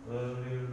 Hallelujah.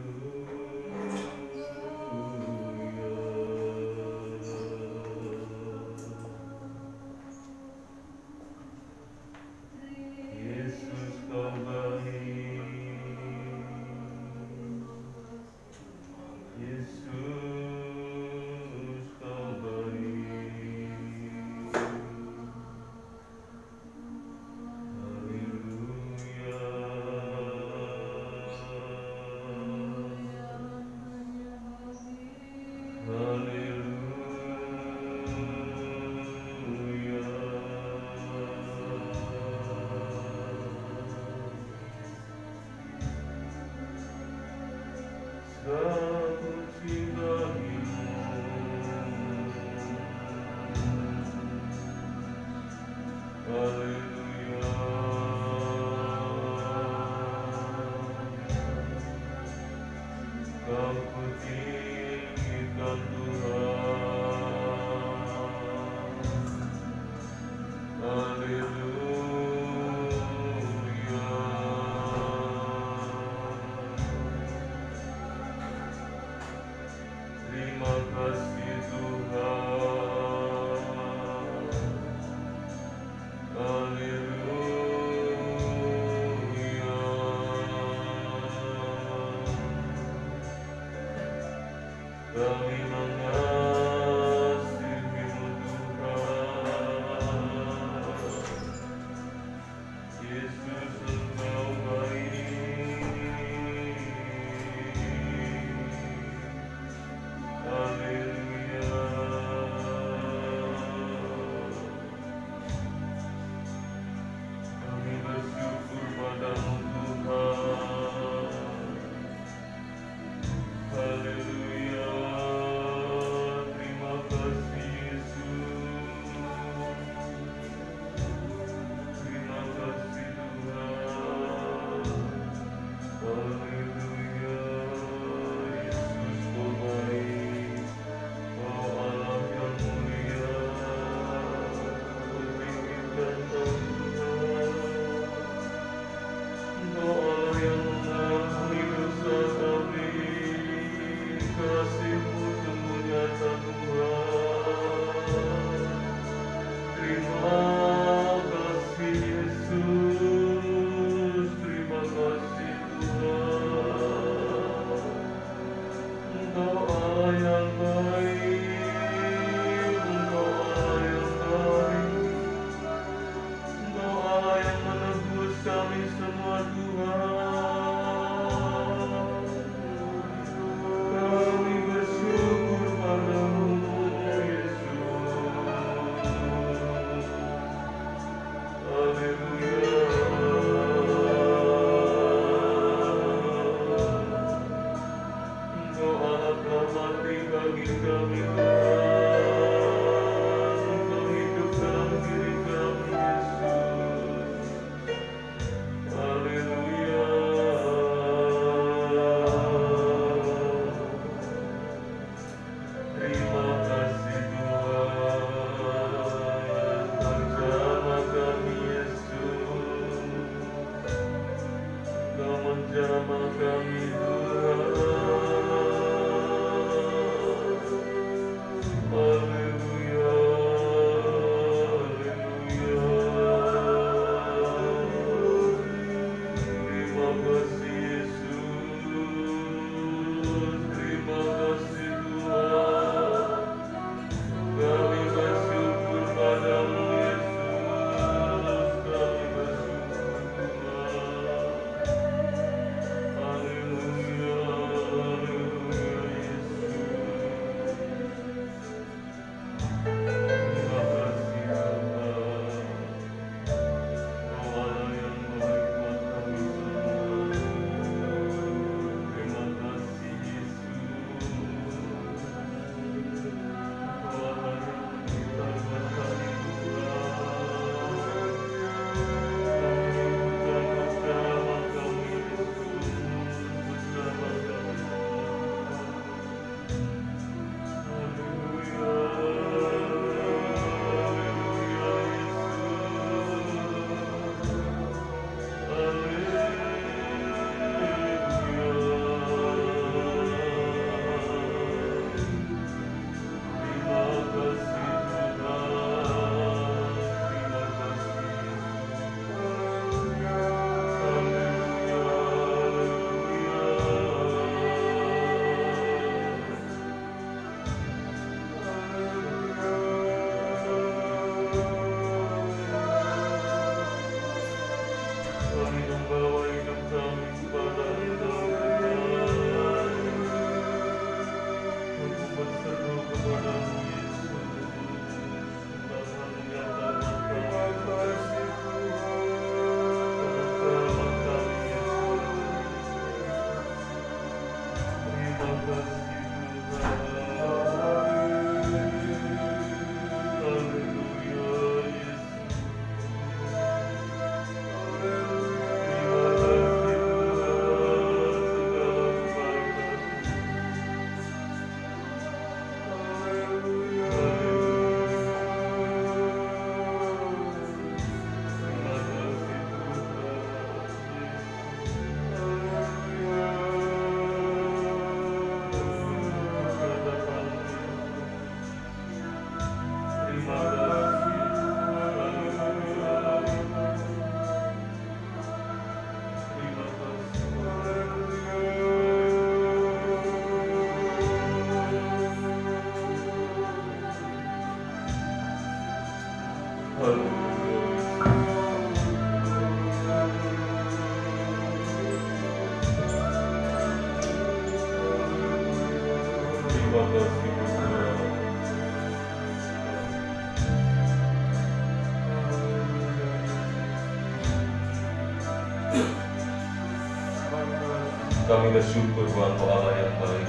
Kami bersyukur Tuhan, Kau Allah yang baik.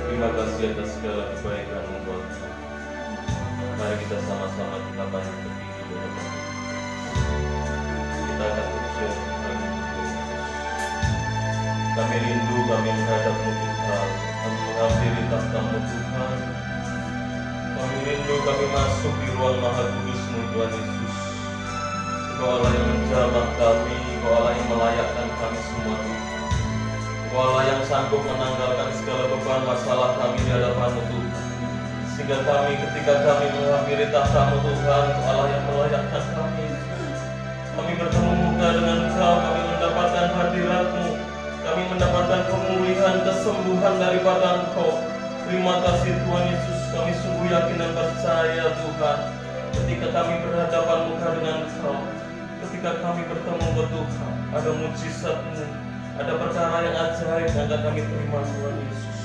Terima kasih atas segala kebaikan-Mu Tuhan. Mari kita sama-sama kita bangkit berdiri di hadapan kita akan ucap kami rindu, kami menghadap-Mu Tuhan, kami menghampiri tahta-Mu Tuhan. Kami rindu, kami masuk di ruang Maha Kudus-Mu Tuhan Yesus. Engkau Allah yang menjamah kami, Engkau Allah yang melayakkan kami semua Tuhan. Engkau Allah yang sanggup menanggalkan segala beban masalah kami di hadapan-Mu Tuhan. Sehingga kami ketika kami menghampiri tahta-Mu Tuhan, Engkau Allah yang melayakkan kami. Kami bertemu muka dengan Engkau, kami mendapatkan hadirat-Mu, kami mendapatkan pemulihan, kesembuhan daripada Engkau. Terima kasih Tuhan Yesus, kami sungguh yakin dan percaya Tuhan. Ketika kami berhadapan muka dengan Engkau, ketika kami bertemu Tuhan, ada mujizat-Mu, ada perkara yang ajaib yang akan kami terima Tuhan Yesus.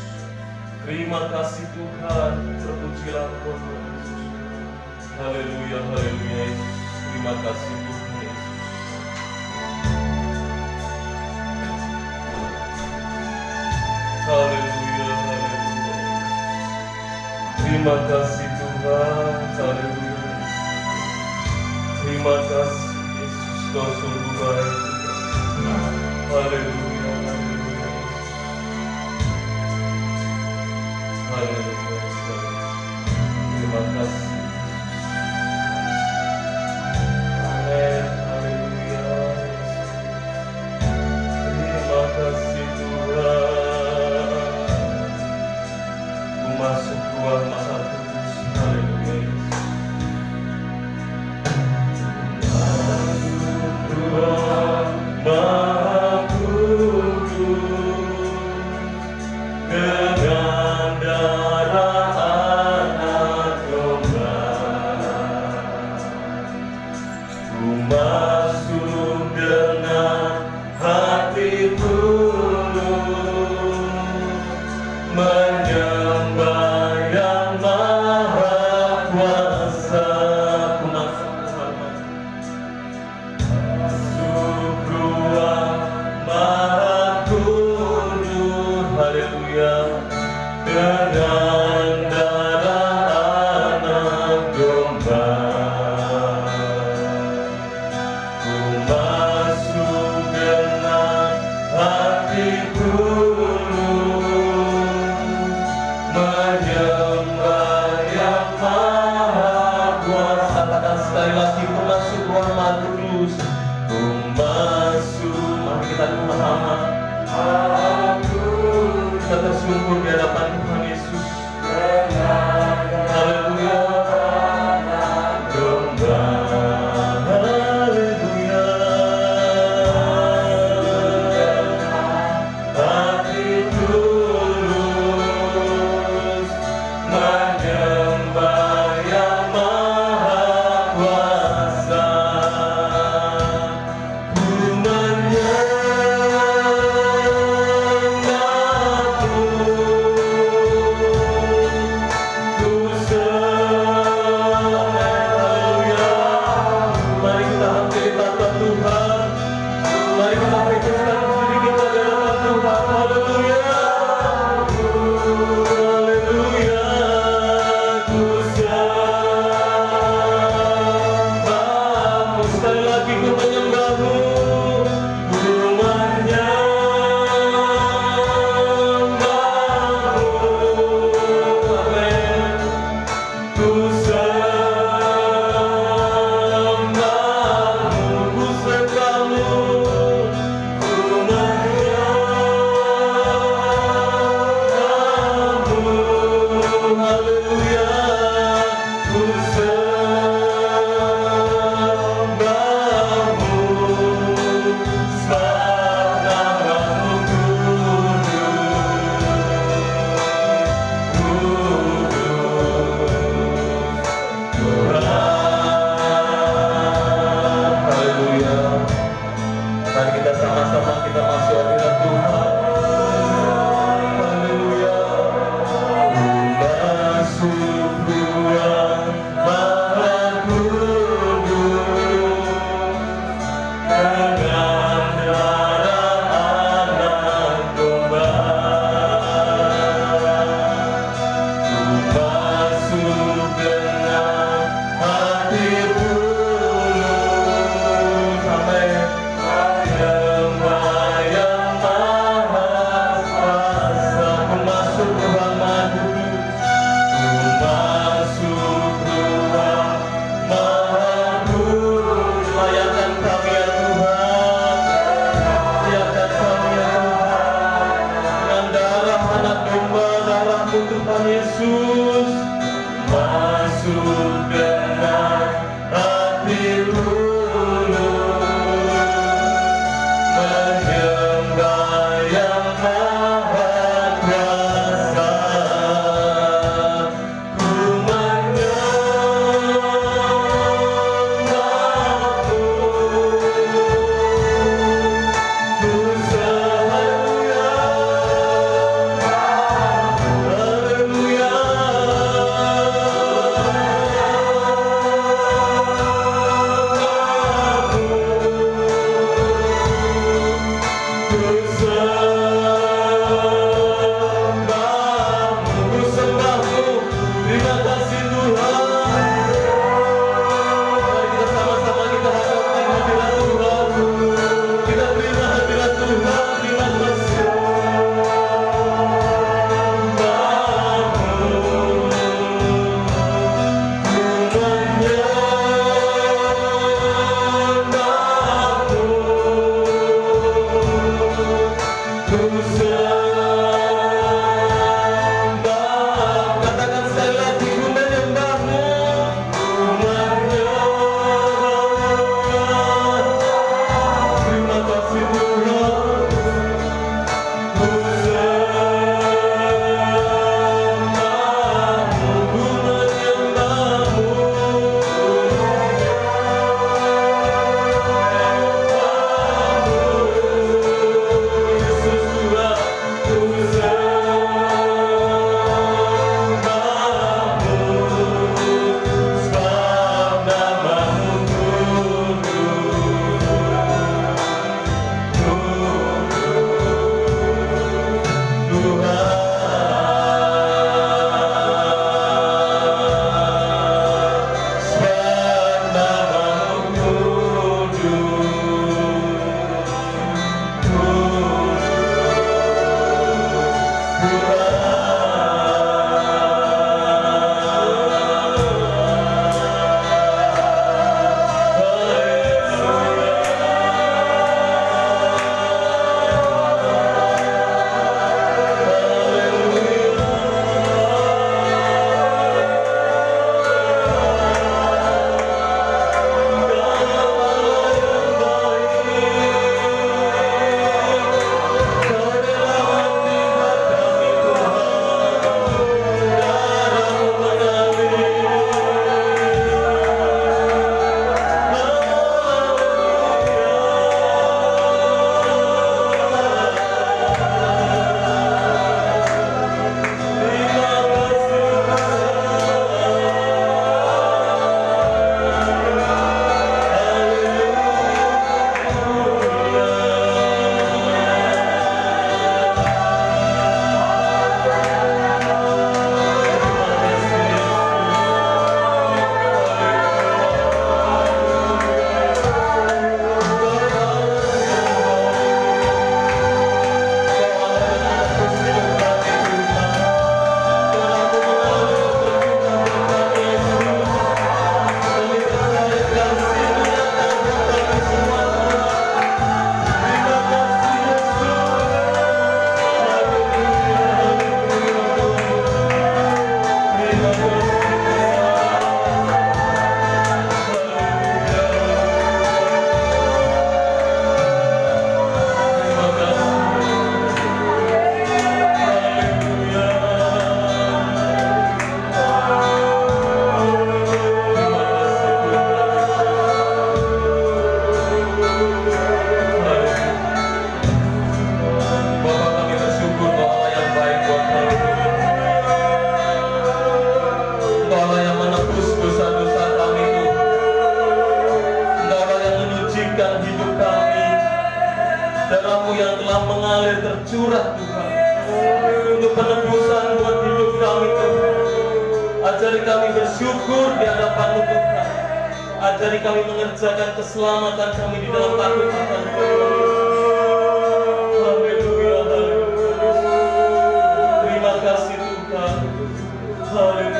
Terima kasih Tuhan, terpujilah Engkau Tuhan Yesus. Haleluya, haleluya Yesus. Terima kasih Tuhan Yesus. Haleluya, haleluya. Terima kasih Tuhan, haleluya. Terima kasih Yesus, Kau sungguh baik. Haleluya, haleluya. Haleluya. Terima kasih. Amin. Haleluya. Terima kasih Tuhan. Ku masuk ruang Maha Kudus. Haleluya. Ruang Maha Kudus dengan darah anak domba. Ku masuk dengan hati tulus menyembah Yang Maha Kuasa. Ku masuk ruang Maha Kudus, haleluya, dengan darah anak domba. Ku masuk dengan hati tulus menyembah Yang Maha Kuasa. Katakan sekali lagi, ku masuk ruang Maha Kudus. Ku masuk, mari kita bersama. Kita tersungkur di hadapan Tuhan Yesus. Haleluya. Domba. Haleluya. Hati tulus menyembah Yang Maha Kuasa. Ku menyembahmu, ku haleluya. Mari kita hampiri tahta Tuhan. Mari kita fokuskan diri kita di hadapan Tuhan. Haleluya. Haleluya. Ku sembahmu. Sekali lagi ku menyembahmu. Ku menyembahmu. Amin. Ku sembahmu. Ku sembahmu. Ku menyembahmu. Haleluya. Ku sembahmu. Sebab-Mu kudus, kudus. Haleluya. Mari kita sama-sama kita masuk hadirat Tuhan. Haleluya. Masuk ruang Maha Kudus dengan darah Darah-Mu yang telah mengalir tercurah Tuhan, untuk penebusan buat hidup kami Tuhan. Ajari kami bersyukur di hadapan-Mu Tuhan. Ajari kami mengerjakan keselamatan kami di dalam takut akan Tuhan. Haleluya, haleluya. Terima kasih Tuhan. Haleluya.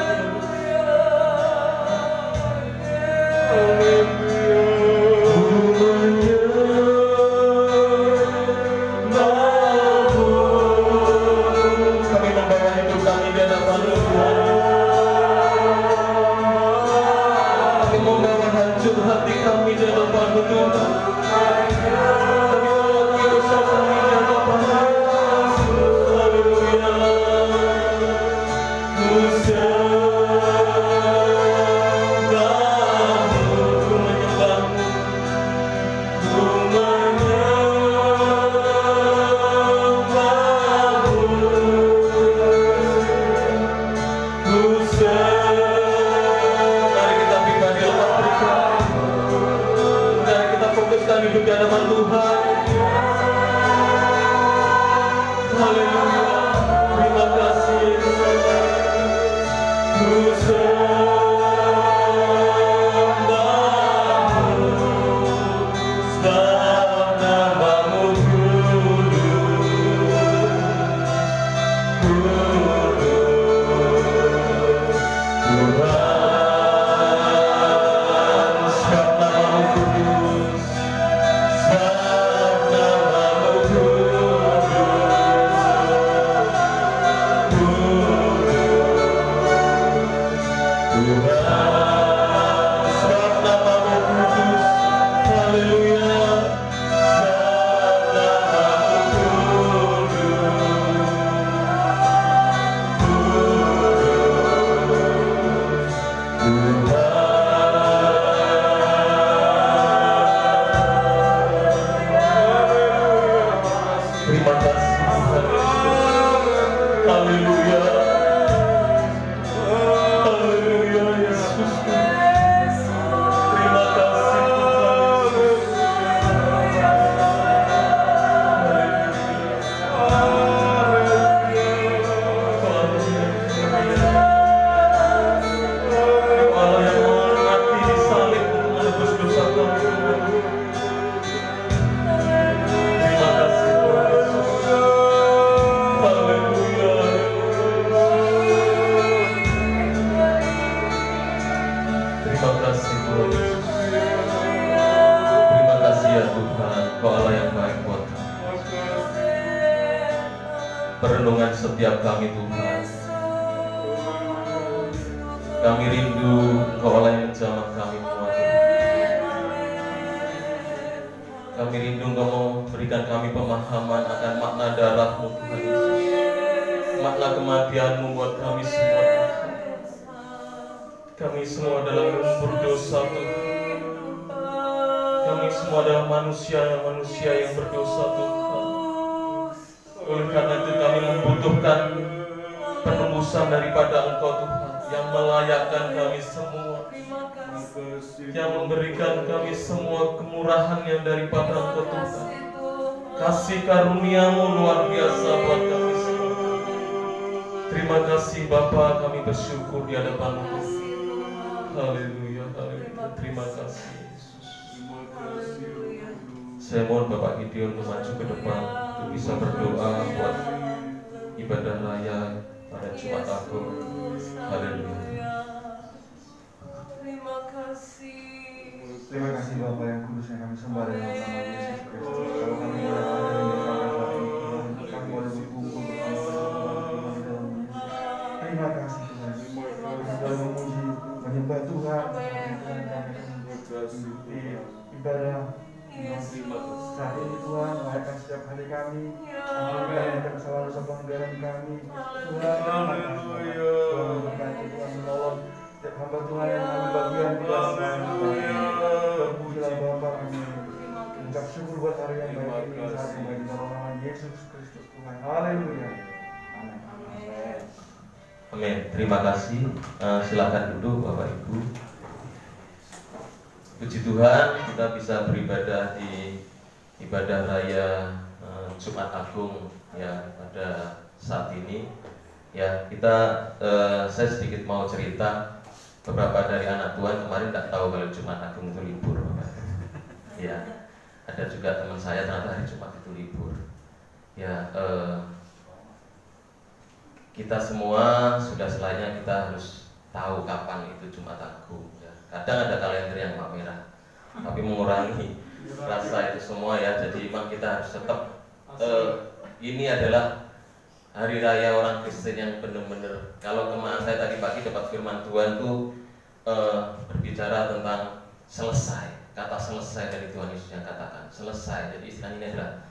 Hidup di hadapan Tuhan. Haleluya. Terima kasih Yesus. Ku sembah-Mu, sebab nama-Mu perenungan setiap kami Tuhan. Kami rindu Engkau Allah yang menjamah kami Tuhan. Kami rindu Engkau mau berikan kami pemahaman akan makna darah-Mu Tuhan Yesus, makna kematian-Mu buat kami semua Tuhan. Kami semua adalah lumpur dosa Tuhan. Kami semua adalah manusia yang berdosa Tuhan. Oleh karena itu kami membutuhkan penembusan daripada Engkau Tuhan, yang melayakkan kami semua, yang memberikan kami semua kemurahan yang daripada Engkau Tuhan. Kasih karunia-Mu luar biasa buat kami semua. Terima kasih Bapa, kami bersyukur di hadapan-Mu. Haleluya, haleluya. Terima kasih Yesus. Saya mohon Bapak Gideon maju ke depan untuk bisa berdoa buat ibadah raya pada Jumat Agung. Haleluya. Terima kasih Bapa yang kudus yang kami sembah dalam nama Yesus Kristus. Kalau kami boleh ada di Tuhan, kami boleh berkumpul bersama Tuhan di dalam Yesus. Terima kasih Tuhan. Kami boleh memuji, menyembah Tuhan. Ibadah saat ini Tuhan, layakan setiap hari kami. Ampunikan kesalahan dosa pelanggaran kami. Tuhan, Tuhan memberkati, Tuhan menolong setiap hamba Tuhan yang mengambil bagian di dalam terpujilah Bapa kami. Ucap syukur buat hari yang baik ini saat ini di dalam nama Yesus Kristus Tuhan. Haleluya. Amin. Amin. Terima kasih. Silakan duduk Bapak Ibu. Puji Tuhan, kita bisa beribadah di ibadah raya Jumat Agung ya pada saat ini. Ya saya sedikit mau cerita. Beberapa dari anak Tuhan kemarin tidak tahu kalau Jumat Agung itu libur. Ya, ada juga teman saya ternyata hari Jumat itu libur. Ya, kita semua sudah selayaknya kita harus tahu kapan itu Jumat Agung. Ya. Kadang ada kalender yang merah, tapi mengurangi rasa itu semua ya. Jadi memang kita harus tetap ini adalah hari raya orang Kristen yang benar-benar. Kalau kemarin saya tadi pagi dapat firman Tuhan tuh berbicara tentang selesai. Kata selesai dari Tuhan Yesus yang katakan selesai. Jadi istilahnya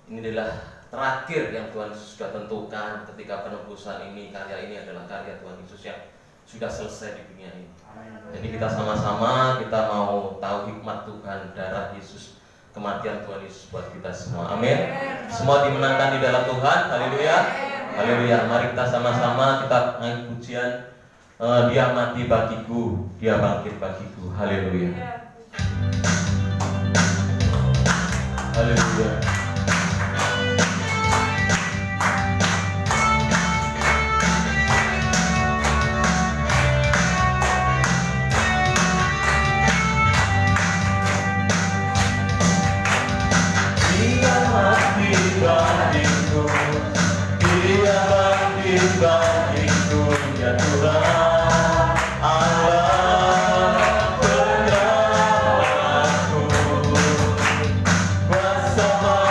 ini adalah terakhir yang Tuhan Yesus sudah tentukan ketika penebusan ini. Karya ini adalah karya Tuhan Yesus yang sudah selesai di dunia ini. Jadi kita sama-sama kita mau tahu hikmat Tuhan, darah Yesus, kematian Tuhan Yesus buat kita semua. Amin. Semua dimenangkan di dalam Tuhan. Haleluya. Haleluya. Mari kita sama-sama kita nyanyi pujian Dia mati bagiku, Dia bangkit bagiku. Haleluya. Haleluya. Dia mati bagiku, Dia bangkit bagiku, ya Tuhan Allah penyelamatku. Bersama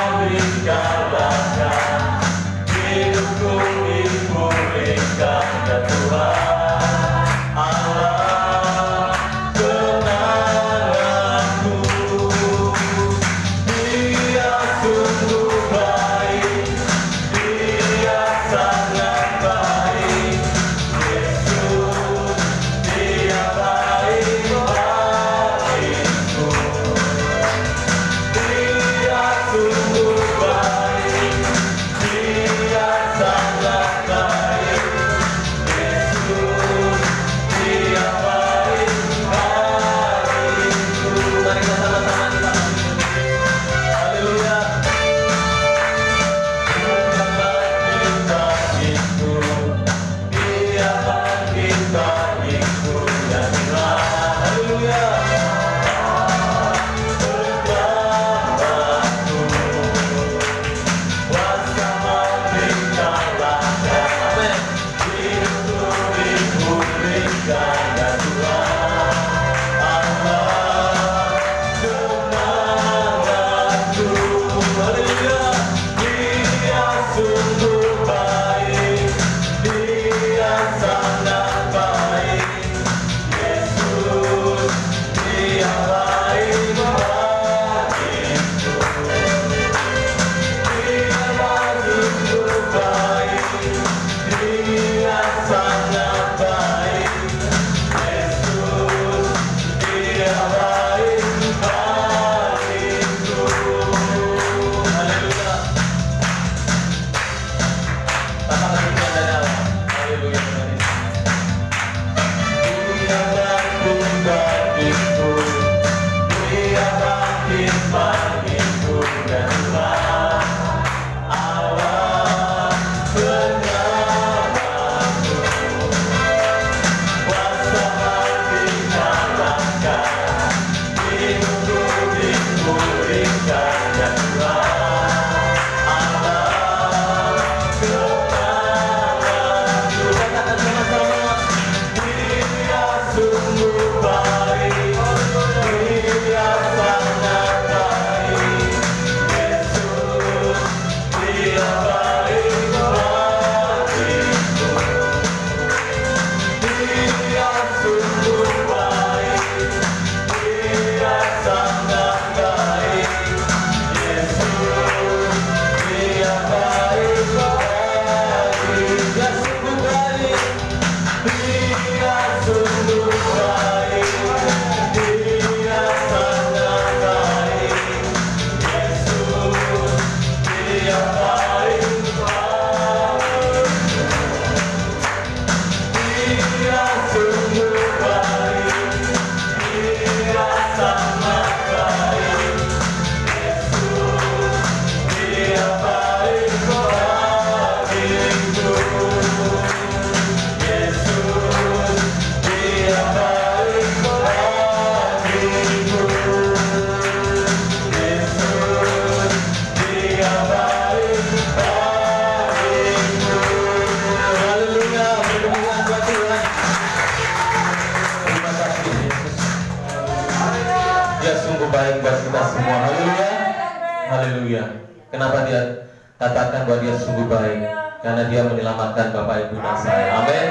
Haleluya. Kenapa dia katakan bahwa dia sungguh baik? Karena dia menyelamatkan Bapak Ibu dan saya. Amin.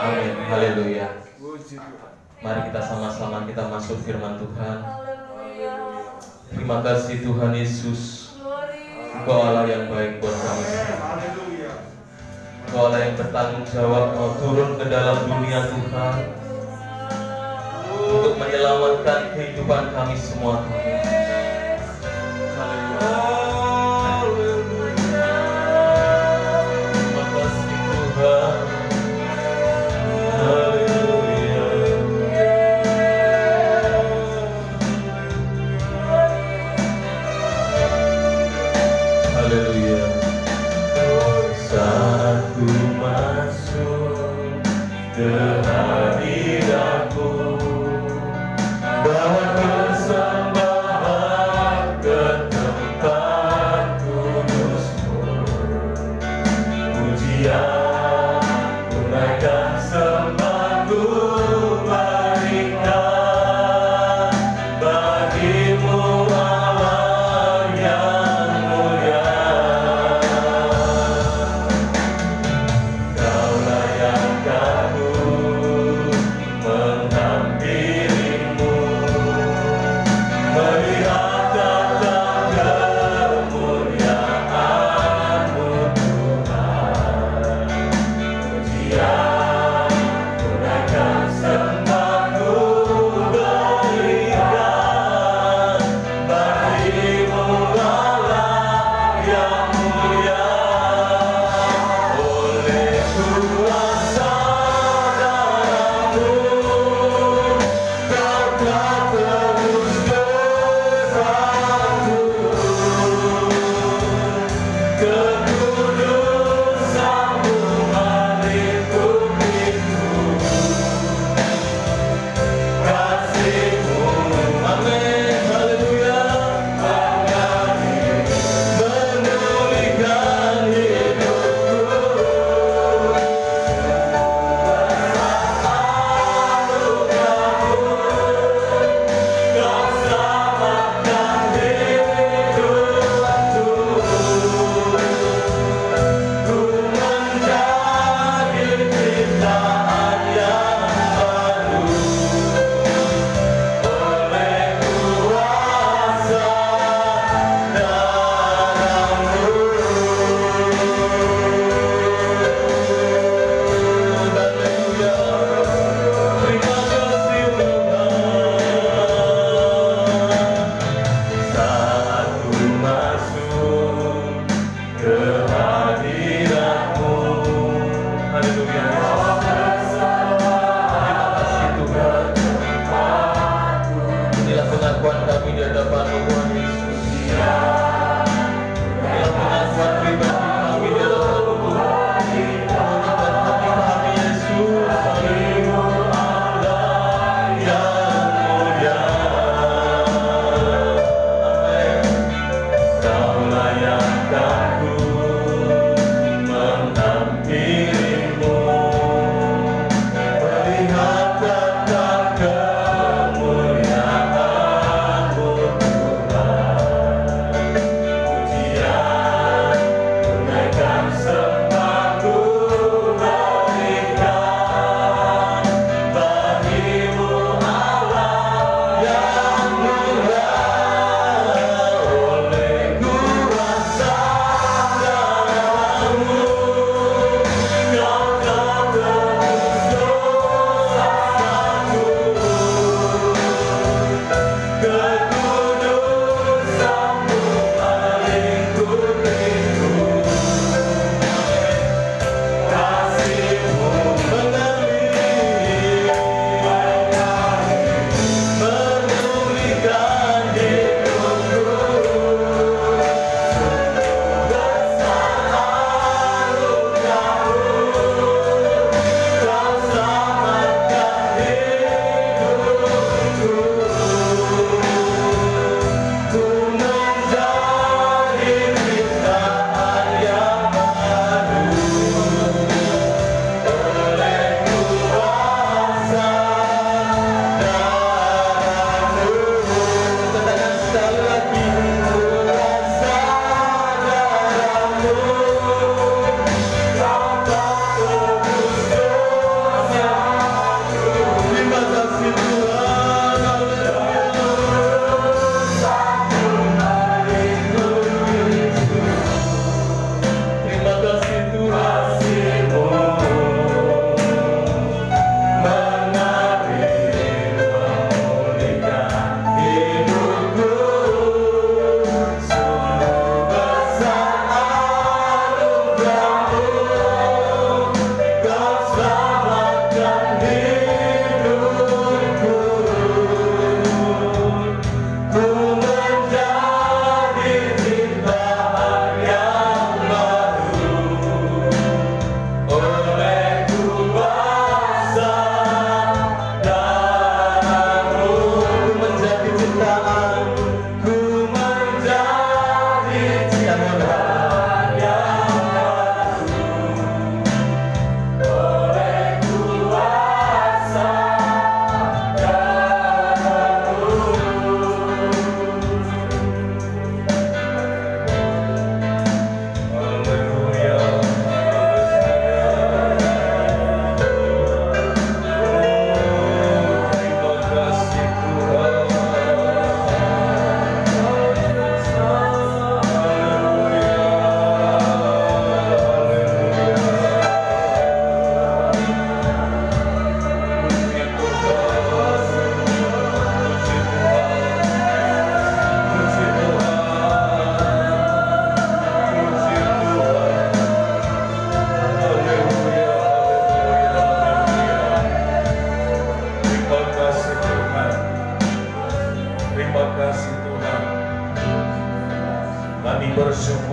Amin. Haleluya. Mari kita sama-sama kita masuk firman Tuhan. Terima kasih Tuhan Yesus. Engkau Allah yang baik buat kami semua. Engkau Allah yang bertanggung jawab mau turun ke dalam dunia Tuhan untuk menyelamatkan kehidupan kami semua Tuhan. Terima kasih Tuhan. Haleluya. Haleluya. Saat ku masuk ke hadiratmu, bawa persembahan ke tempat kudusmu. Pujian ku naikkan, sembah ku berikan bagimu Allah yang mulia. Kau layak kagum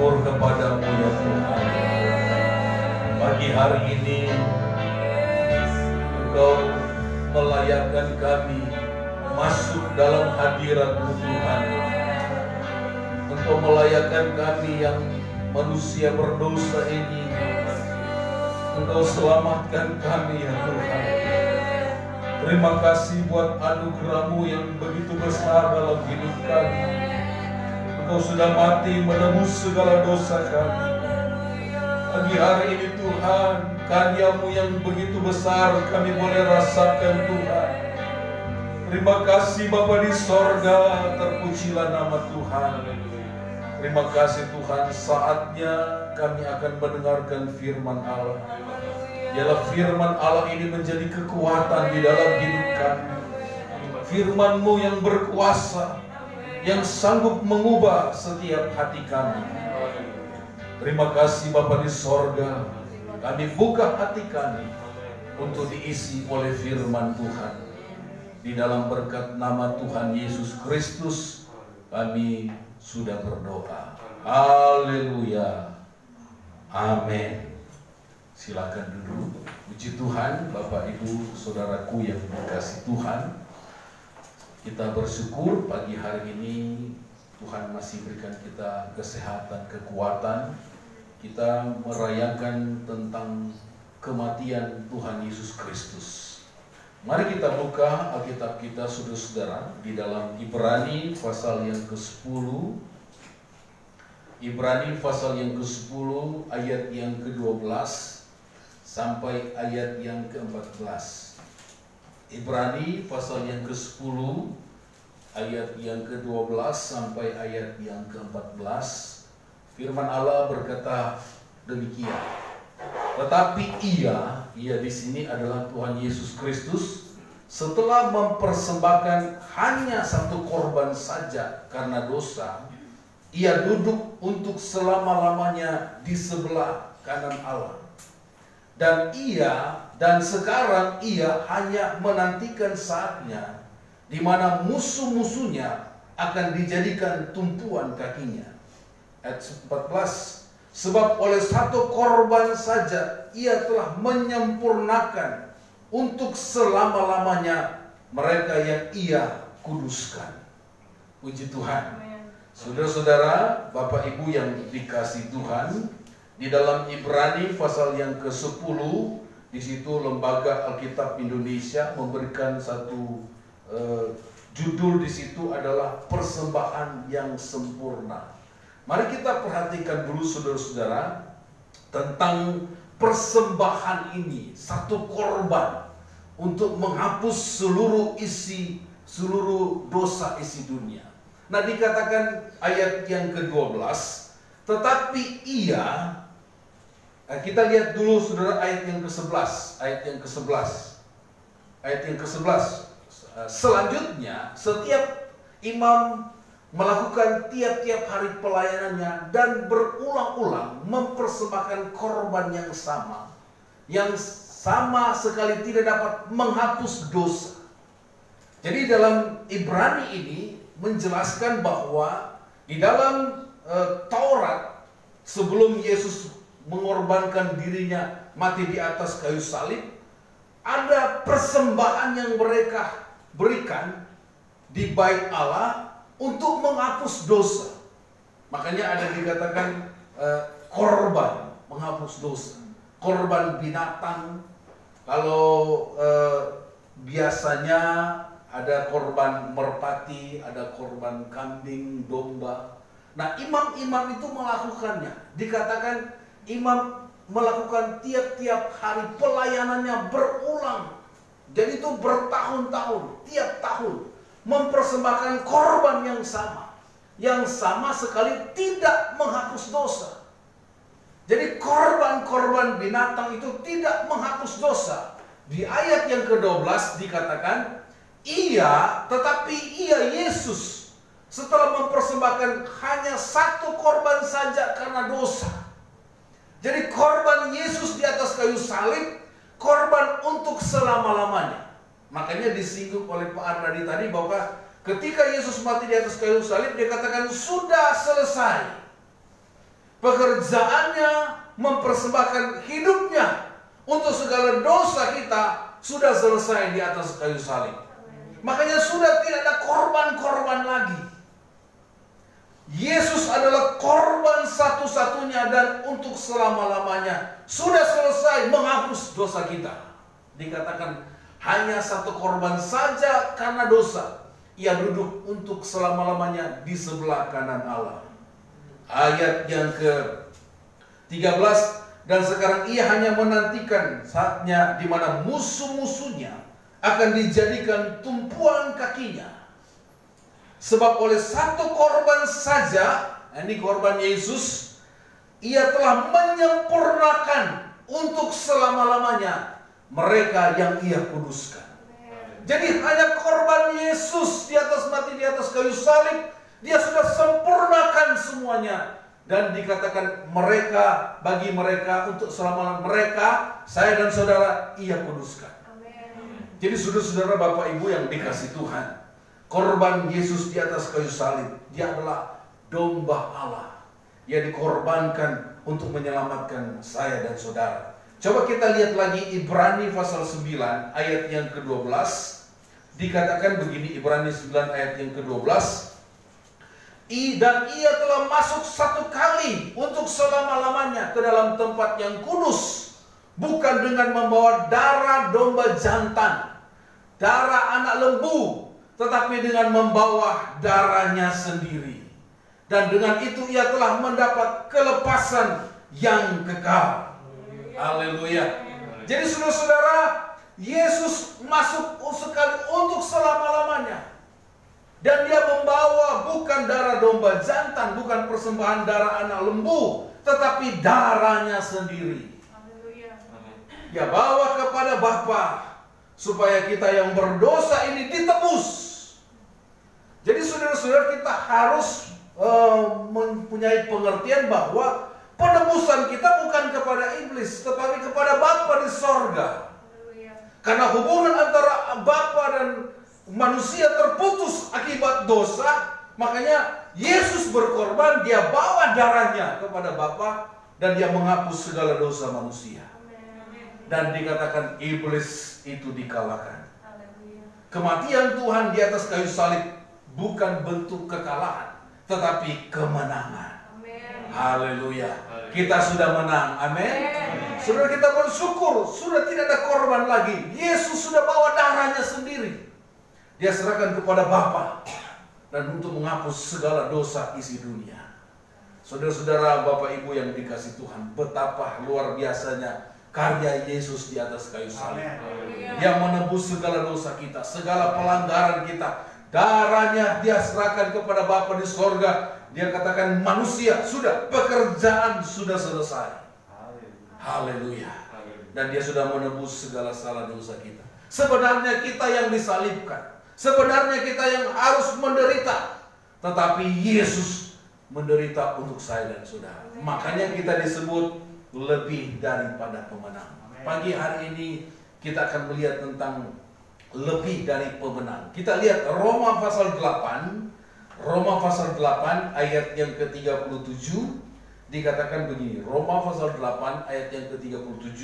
bersyukur kepadamu ya Tuhan. Pagi hari ini Engkau melayakkan kami masuk dalam hadirat-Mu Tuhan. Engkau melayakkan kami yang manusia berdosa ini. Engkau selamatkan kami ya Tuhan. Terima kasih buat anugerah-Mu yang begitu besar dalam hidup kami. Engkau sudah mati menebus segala dosa kami. Pagi hari ini Tuhan, karya-Mu yang begitu besar kami boleh rasakan Tuhan. Terima kasih Bapa di sorga, terpujilah nama Tuhan. Terima kasih Tuhan, saatnya kami akan mendengarkan firman Allah. Biarlah firman Allah ini menjadi kekuatan di dalam hidup kami. Firman-Mu yang berkuasa, yang sanggup mengubah setiap hati kami. Terima kasih Bapa di sorga, kami buka hati kami untuk diisi oleh firman Tuhan. Di dalam berkat nama Tuhan Yesus Kristus, kami sudah berdoa. Haleluya. Amin. Silakan duduk. Puji Tuhan, Bapak Ibu, Saudaraku yang dikasihi Tuhan. Kita bersyukur pagi hari ini Tuhan masih berikan kita kesehatan, kekuatan. Kita merayakan tentang kematian Tuhan Yesus Kristus. Mari kita buka Alkitab kita, saudara-saudara, di dalam Ibrani pasal yang ke-10. Ibrani pasal yang ke-10 ayat yang ke-12 sampai ayat yang ke-14. Ibrani pasal yang ke-10 ayat yang ke-12 sampai ayat yang ke-14. Firman Allah berkata demikian. Tetapi ia di sini adalah Tuhan Yesus Kristus, setelah mempersembahkan hanya satu korban saja karena dosa, ia duduk untuk selama-lamanya di sebelah kanan Allah. Dan sekarang ia hanya menantikan saatnya di mana musuh-musuhnya akan dijadikan tumpuan kakinya. Ayat 14, sebab oleh satu korban saja ia telah menyempurnakan untuk selama-lamanya mereka yang ia kuduskan. Puji Tuhan. Saudara-saudara, Bapak Ibu yang dikasihi Tuhan, di dalam Ibrani pasal yang ke-10, di situ Lembaga Alkitab Indonesia memberikan satu judul di situ adalah persembahan yang sempurna. Mari kita perhatikan dulu saudara-saudara tentang persembahan ini, satu korban untuk menghapus seluruh dosa isi dunia. Nah, dikatakan ayat yang ke-12, tetapi ia, kita lihat dulu saudara ayat yang ke-11, selanjutnya setiap imam melakukan tiap-tiap hari pelayanannya dan berulang-ulang mempersembahkan korban yang sama sekali tidak dapat menghapus dosa. Jadi dalam Ibrani ini menjelaskan bahwa di dalam Taurat sebelum Yesus mengorbankan dirinya mati di atas kayu salib, ada persembahan yang mereka berikan di bait Allah untuk menghapus dosa. Makanya ada dikatakan korban menghapus dosa. Korban binatang. Kalau biasanya ada korban merpati, ada korban kambing, domba. Nah, imam-imam itu melakukannya. Dikatakan imam melakukan tiap-tiap hari pelayanannya berulang. Jadi itu bertahun-tahun, tiap tahun mempersembahkan korban yang sama sekali tidak menghapus dosa. Jadi korban-korban binatang itu tidak menghapus dosa. Di ayat yang ke-12 dikatakan tetapi ia Yesus setelah mempersembahkan hanya satu korban saja karena dosa. Jadi korban Yesus di atas kayu salib, korban untuk selama-lamanya. Makanya disinggung oleh Pak Arnadi tadi bahwa ketika Yesus mati di atas kayu salib, dia katakan sudah selesai. pekerjaannya mempersembahkan hidupnya untuk segala dosa kita sudah selesai di atas kayu salib. Makanya sudah tidak ada korban-korban lagi. Yesus adalah korban satu-satunya dan untuk selama-lamanya. Sudah selesai menghapus dosa kita. Dikatakan hanya satu korban saja karena dosa. Ia duduk untuk selama-lamanya di sebelah kanan Allah. Ayat yang ke-13, dan sekarang ia hanya menantikan saatnya di mana musuh-musuhnya akan dijadikan tumpuan kakinya. Sebab oleh satu korban saja, ini korban Yesus, ia telah menyempurnakan untuk selama-lamanya mereka yang ia kuduskan. Jadi hanya korban Yesus di atas mati di atas kayu salib, dia sudah sempurnakan semuanya. Dan dikatakan mereka, bagi mereka, untuk selama-lamanya mereka, saya dan saudara, ia kuduskan. Jadi saudara-saudara, Bapak Ibu yang dikasih Tuhan, korban Yesus di atas kayu salib, dia adalah domba Allah. Ia dikorbankan untuk menyelamatkan saya dan saudara. Coba kita lihat lagi Ibrani pasal 9 ayat yang ke-12. Dikatakan begini, Ibrani 9 ayat yang ke-12. Dan ia telah masuk satu kali untuk selama-lamanya ke dalam tempat yang kudus, bukan dengan membawa darah domba jantan, darah anak lembu, tetapi dengan membawa darahnya sendiri. Dan dengan itu ia telah mendapat kelepasan yang kekal. Haleluya. Jadi saudara-saudara, Yesus masuk sekali untuk selama-lamanya. Dan dia membawa bukan darah domba jantan, bukan persembahan darah anak lembu, tetapi darahnya sendiri. Dia bawa kepada Bapa supaya kita yang berdosa ini ditebus. Jadi saudara-saudara, kita harus mempunyai pengertian bahwa penebusan kita bukan kepada iblis, tetapi kepada Bapa di sorga. Karena hubungan antara Bapa dan manusia terputus akibat dosa, makanya Yesus berkorban, dia bawa darahnya kepada Bapa dan dia menghapus segala dosa manusia. Dan dikatakan iblis itu dikalahkan. Kematian Tuhan di atas kayu salib bukan bentuk kekalahan, tetapi kemenangan. Haleluya. Kita sudah menang. Amin. Saudara, kita bersyukur, sudah tidak ada korban lagi. Yesus sudah bawa darahnya sendiri. Dia serahkan kepada Bapa dan untuk menghapus segala dosa isi dunia. Saudara-saudara, Bapak Ibu yang dikasih Tuhan, betapa luar biasanya karya Yesus di atas kayu salib. Dia menebus segala dosa kita, segala pelanggaran kita. Darahnya dia serahkan kepada Bapa di sorga. Dia katakan manusia, sudah, pekerjaan sudah selesai. Haleluya. Dan dia sudah menebus segala salah dosa kita. Sebenarnya kita yang disalibkan. Sebenarnya kita yang harus menderita, tetapi Yesus menderita untuk saya dan saudara. Makanya kita disebut lebih daripada pemenang. Pagi hari ini kita akan melihat tentang lebih dari pemenang. Kita lihat Roma pasal 8. Roma pasal 8 ayat yang ke-37 dikatakan begini. Roma pasal 8 ayat yang ke-37.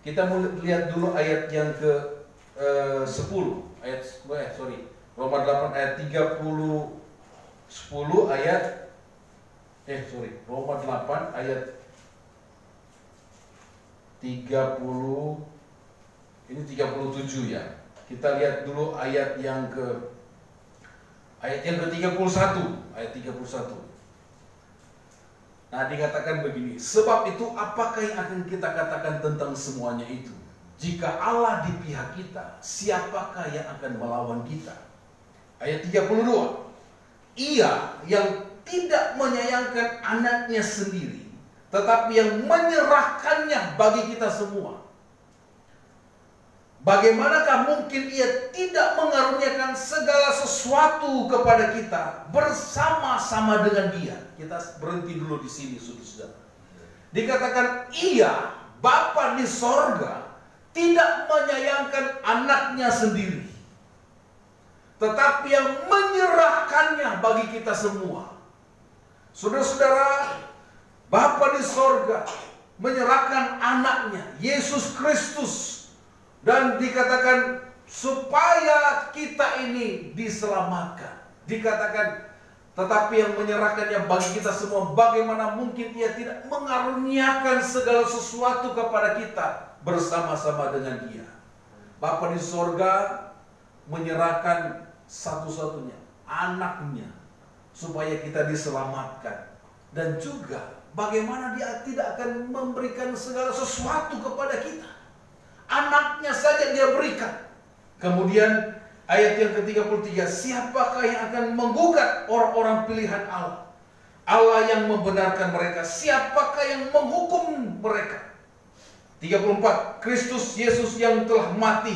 Kita mau lihat dulu ayat yang ke-10. Roma 8 ayat 10 ayat Roma 8 ayat 30, ini 37 ya. Kita lihat dulu ayat yang ke-31, ayat 31. Nah, dikatakan begini, sebab itu apakah yang akan kita katakan tentang semuanya itu? Jika Allah di pihak kita, siapakah yang akan melawan kita? Ayat 32. Ia yang tidak menyayangkan anaknya sendiri, tetapi yang menyerahkannya bagi kita semua. Bagaimanakah mungkin ia tidak mengaruniakan segala sesuatu kepada kita bersama-sama dengan dia? Kita berhenti dulu di sini, saudara. Dikatakan ia, Bapa di sorga, tidak menyayangkan anaknya sendiri, tetapi yang menyerahkannya bagi kita semua. Saudara-saudara, Bapa di sorga menyerahkan anaknya, Yesus Kristus. Dan dikatakan supaya kita ini diselamatkan. Dikatakan, tetapi yang menyerahkannya bagi kita semua, bagaimana mungkin Ia tidak mengaruniakan segala sesuatu kepada kita bersama-sama dengan Dia. Bapa di sorga menyerahkan satu-satunya anaknya supaya kita diselamatkan. Dan juga bagaimana Dia tidak akan memberikan segala sesuatu kepada kita. Anaknya saja Dia berikan. Kemudian ayat yang ke-33, siapakah yang akan menggugat orang-orang pilihan Allah? Allah yang membenarkan mereka, siapakah yang menghukum mereka? 34, Kristus Yesus yang telah mati,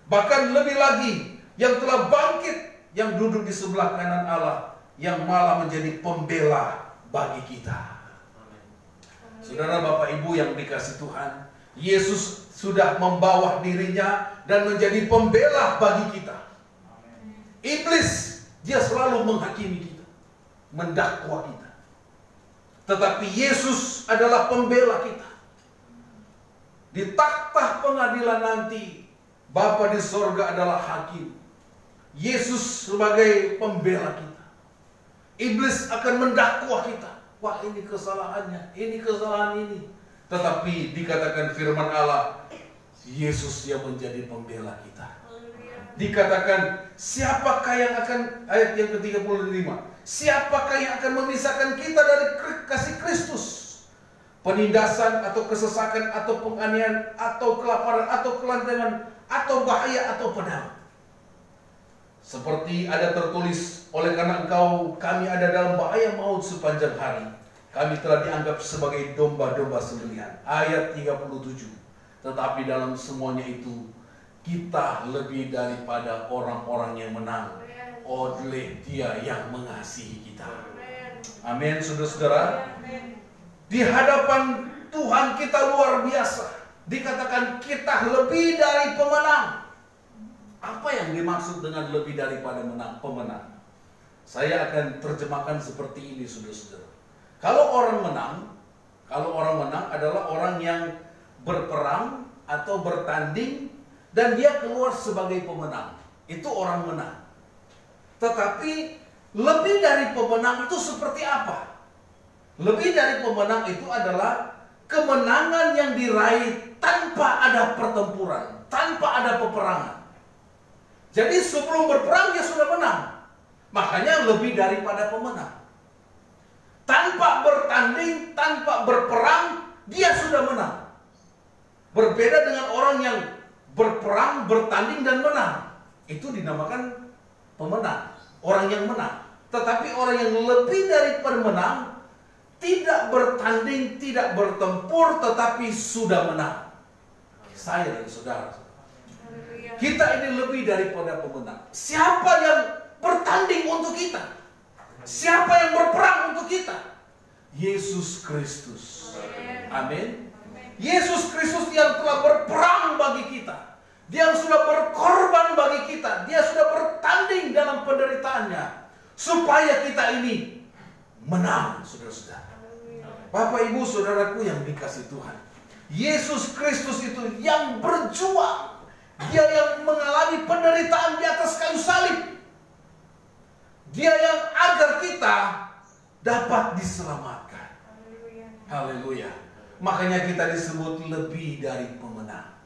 bahkan lebih lagi, yang telah bangkit, yang duduk di sebelah kanan Allah, yang malah menjadi pembela bagi kita. Saudara, Bapak, Ibu yang dikasihi Tuhan, Yesus sudah membawa dirinya dan menjadi pembela bagi kita. Iblis, dia selalu menghakimi kita, mendakwa kita. Tetapi Yesus adalah pembela kita. Di takhta pengadilan nanti, Bapa di sorga adalah hakim. Yesus sebagai pembela kita. Iblis akan mendakwa kita. Wah, ini kesalahannya, ini kesalahan ini. Tetapi dikatakan firman Allah, Yesus yang menjadi pembela kita. Dikatakan, siapakah yang akan, ayat yang ke-35, siapakah yang akan memisahkan kita dari kasih Kristus? Penindasan atau kesesakan atau penganiayaan atau kelaparan atau kelantangan atau bahaya atau pedang. Seperti ada tertulis, oleh karena engkau kami ada dalam bahaya maut sepanjang hari. Kami telah dianggap sebagai domba-domba sembelihan. Ayat 37. Tetapi dalam semuanya itu, kita lebih daripada orang-orang yang menang oleh Dia yang mengasihi kita. Amin, saudara-saudara. Di hadapan Tuhan kita luar biasa. Dikatakan kita lebih dari pemenang. Apa yang dimaksud dengan lebih daripada pemenang? Saya akan terjemahkan seperti ini, saudara-saudara. Kalau orang menang adalah orang yang berperang atau bertanding dan dia keluar sebagai pemenang. Itu orang menang. Tetapi lebih dari pemenang itu seperti apa? Lebih dari pemenang itu adalah kemenangan yang diraih tanpa ada pertempuran, tanpa ada peperangan. Jadi sebelum berperang dia sudah menang. Makanya lebih daripada pemenang. Tanpa bertanding, tanpa berperang, dia sudah menang. Berbeda dengan orang yang berperang, bertanding, dan menang. Itu dinamakan pemenang, orang yang menang. Tetapi orang yang lebih daripada menang, tidak bertanding, tidak bertempur, tetapi sudah menang. Saya dan saudara. Kita ini lebih daripada pemenang. Siapa yang bertanding untuk kita? Siapa yang berperang untuk kita? Yesus Kristus. Amin. Yesus Kristus yang telah berperang bagi kita. Dia sudah berkorban bagi kita. Dia sudah bertanding dalam penderitaannya. Supaya kita ini menang, saudara-saudara. Bapak, Ibu, saudaraku yang dikasihi Tuhan. Yesus Kristus itu yang berjuang. Dia yang mengalami penderitaan di atas kayu salib. Dia yang agar kita dapat diselamatkan. Haleluya. Makanya kita disebut lebih dari pemenang.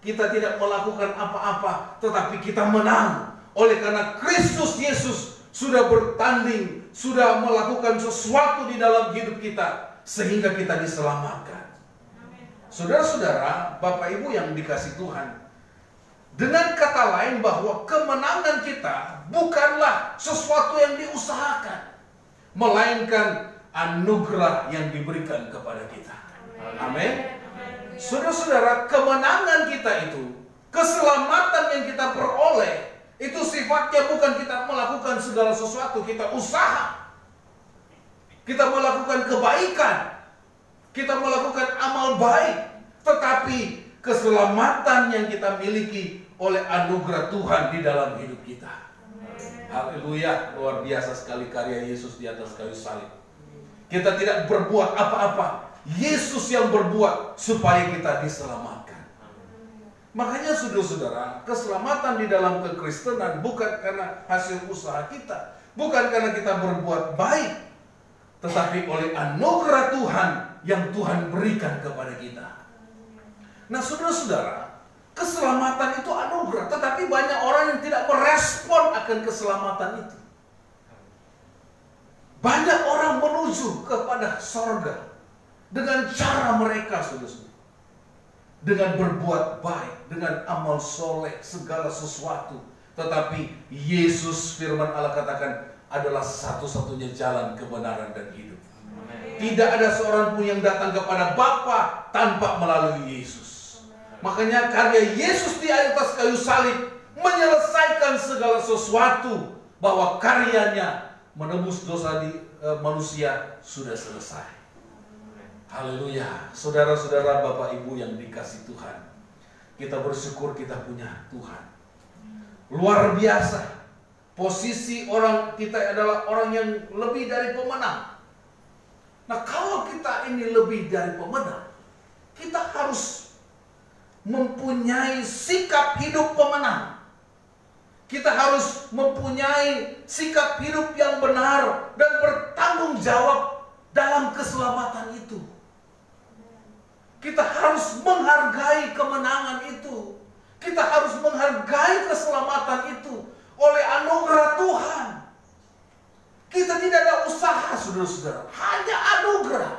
Kita tidak melakukan apa-apa, tetapi kita menang. Oleh karena Kristus Yesus sudah bertanding, sudah melakukan sesuatu di dalam hidup kita, sehingga kita diselamatkan. Saudara-saudara, Bapak Ibu yang dikasihi Tuhan, dengan kata lain bahwa kemenangan kita bukanlah sesuatu yang diusahakan, melainkan anugerah yang diberikan kepada kita. Amin. Saudara-saudara, kemenangan kita itu, keselamatan yang kita peroleh, itu sifatnya bukan kita melakukan segala sesuatu, kita usaha, kita melakukan kebaikan, kita melakukan amal baik, tetapi keselamatan yang kita miliki oleh anugerah Tuhan di dalam hidup kita. Haleluya, luar biasa sekali karya Yesus di atas kayu salib. Kita tidak berbuat apa-apa, Yesus yang berbuat supaya kita diselamatkan. Makanya saudara-saudara, keselamatan di dalam kekristenan bukan karena hasil usaha kita, bukan karena kita berbuat baik, tetapi oleh anugerah Tuhan yang Tuhan berikan kepada kita. Nah saudara-saudara, keselamatan itu anugerah, tetapi banyak orang yang tidak merespon akan keselamatan itu. Banyak orang menuju kepada sorga dengan cara mereka, saudara-saudara, dengan berbuat baik, dengan amal soleh, segala sesuatu. Tetapi Yesus, firman Allah katakan, adalah satu-satunya jalan kebenaran dan hidup. Tidak ada seorang pun yang datang kepada Bapa tanpa melalui Yesus. Makanya karya Yesus di atas kayu salib menyelesaikan segala sesuatu, bahwa karyanya menebus dosa di manusia sudah selesai. Haleluya. Saudara-saudara, Bapak Ibu yang dikasih Tuhan, kita bersyukur kita punya Tuhan. Luar biasa. Posisi orang kita adalah orang yang lebih dari pemenang. Nah, kalau kita ini lebih dari pemenang, kita harus mempunyai sikap hidup pemenang. Kita harus mempunyai sikap hidup yang benar dan bertanggung jawab dalam keselamatan itu. Kita harus menghargai kemenangan itu. Kita harus menghargai keselamatan itu oleh anugerah Tuhan. Kita tidak ada usaha, saudara-saudara, hanya anugerah.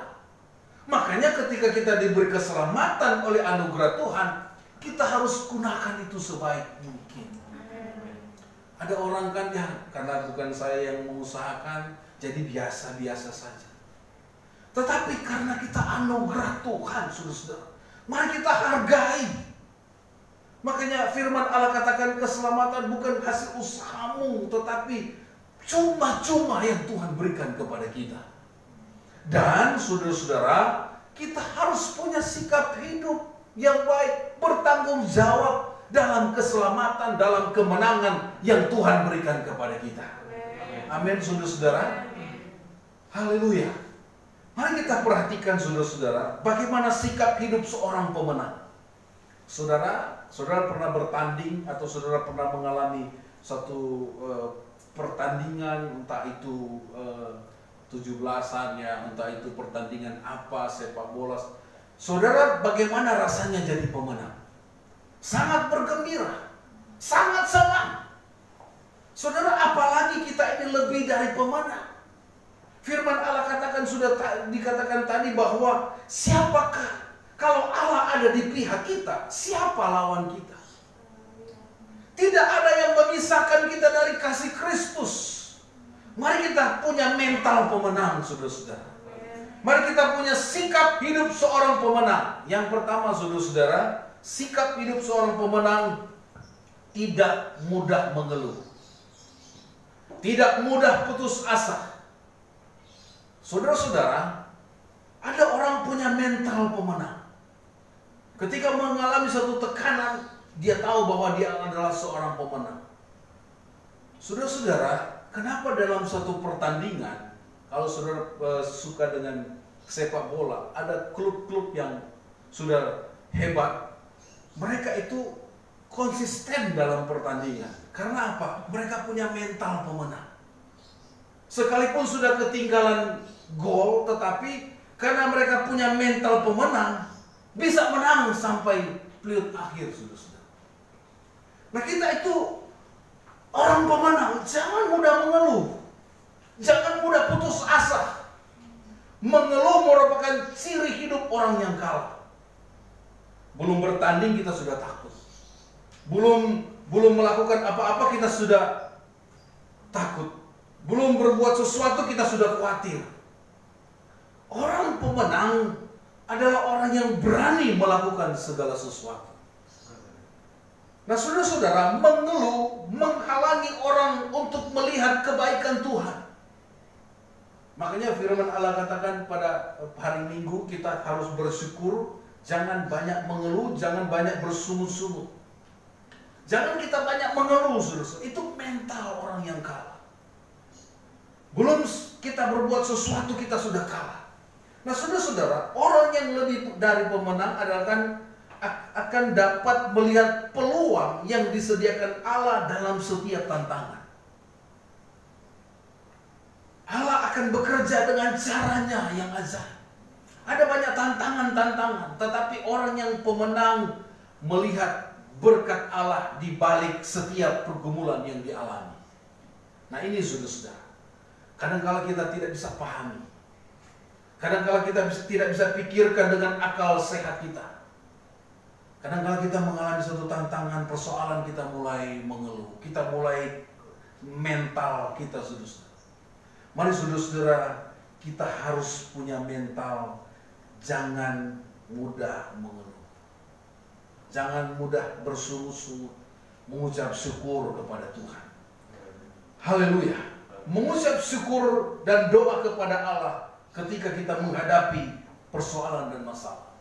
Makanya ketika kita diberi keselamatan oleh anugerah Tuhan, kita harus gunakan itu sebaik mungkin. Ada orang kan ya, karena bukan saya yang mengusahakan, jadi biasa-biasa saja. Tetapi karena kita anugerah Tuhan, saudara-saudara, mari kita hargai. Makanya firman Allah katakan keselamatan bukan hasil usahamu, tetapi cuma-cuma yang Tuhan berikan kepada kita. Dan saudara-saudara, kita harus punya sikap hidup yang baik, bertanggung jawab dalam keselamatan, dalam kemenangan yang Tuhan berikan kepada kita. Amin, saudara-saudara. Haleluya. Mari kita perhatikan, saudara-saudara, bagaimana sikap hidup seorang pemenang. Saudara pernah bertanding atau saudara pernah mengalami satu pertandingan, entah itu 17-an ya, entah itu pertandingan apa, sepak bola. Saudara, bagaimana rasanya jadi pemenang? Sangat bergembira, sangat senang. Saudara, apalagi kita ini lebih dari pemenang. Firman Allah katakan, sudah dikatakan tadi bahwa siapakah kalau Allah ada di pihak kita, siapa lawan kita? Tidak ada yang memisahkan kita dari kasih Kristus. Mari kita punya mental pemenang, saudara-saudara. Mari kita punya sikap hidup seorang pemenang. Yang pertama, saudara-saudara, sikap hidup seorang pemenang tidak mudah mengeluh, tidak mudah putus asa. Saudara-saudara, ada orang punya mental pemenang. Ketika mengalami satu tekanan, dia tahu bahwa dia adalah seorang pemenang. Saudara-saudara, kenapa dalam satu pertandingan, kalau saudara suka dengan sepak bola, ada klub-klub yang sudah hebat, mereka itu konsisten dalam pertandingan. Karena apa? Mereka punya mental pemenang. Sekalipun sudah ketinggalan gol, tetapi karena mereka punya mental pemenang, bisa menang sampai peluit akhir, saudara-saudara. Nah, kita itu orang pemenang, jangan mudah mengeluh, jangan mudah putus asa. Mengeluh merupakan ciri hidup orang yang kalah. Belum bertanding kita sudah takut, belum melakukan apa-apa kita sudah takut, belum berbuat sesuatu kita sudah khawatir. Orang pemenang adalah orang yang berani melakukan segala sesuatu. Nah, saudara-saudara, mengeluh menghalangi orang untuk melihat kebaikan Tuhan. Makanya firman Allah katakan pada hari Minggu kita harus bersyukur, jangan banyak mengeluh, jangan banyak bersungut-sungut. Jangan kita banyak mengeluh, saudara. Itu mental orang yang kalah. Belum kita berbuat sesuatu kita sudah kalah. Nah saudara-saudara, orang yang lebih dari pemenang adalah akan dapat melihat peluang yang disediakan Allah dalam setiap tantangan. Allah akan bekerja dengan caranya yang ajaib. Ada banyak tantangan-tantangan, tetapi orang yang pemenang melihat berkat Allah di balik setiap pergumulan yang dialami. Nah ini saudara-saudara, kadang-kala kita tidak bisa pahami, kadang-kala kita tidak bisa pikirkan dengan akal sehat kita. Kadang-kala kita mengalami suatu tantangan, persoalan, kita mulai mengeluh, kita mulai mental kita saudara-saudara. Mari saudara-saudara, kita harus punya mental, jangan mudah mengeluh. Jangan mudah bersungut-sungut, mengucap syukur kepada Tuhan. Haleluya. Mengucap syukur dan doa kepada Allah ketika kita menghadapi persoalan dan masalah.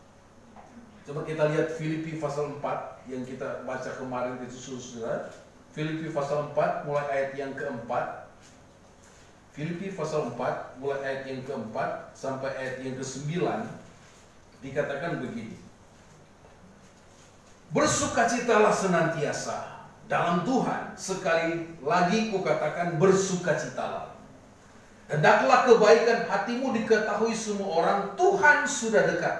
Coba kita lihat Filipi pasal 4 yang kita baca kemarin itu saudara. Filipi pasal 4 mulai ayat yang keempat. Filipi pasal 4 mulai ayat yang keempat sampai ayat yang ke-9 dikatakan begini. Bersukacitalah senantiasa dalam Tuhan. Sekali lagi kukatakan bersukacitalah. Hendaklah kebaikan hatimu diketahui semua orang. Tuhan sudah dekat.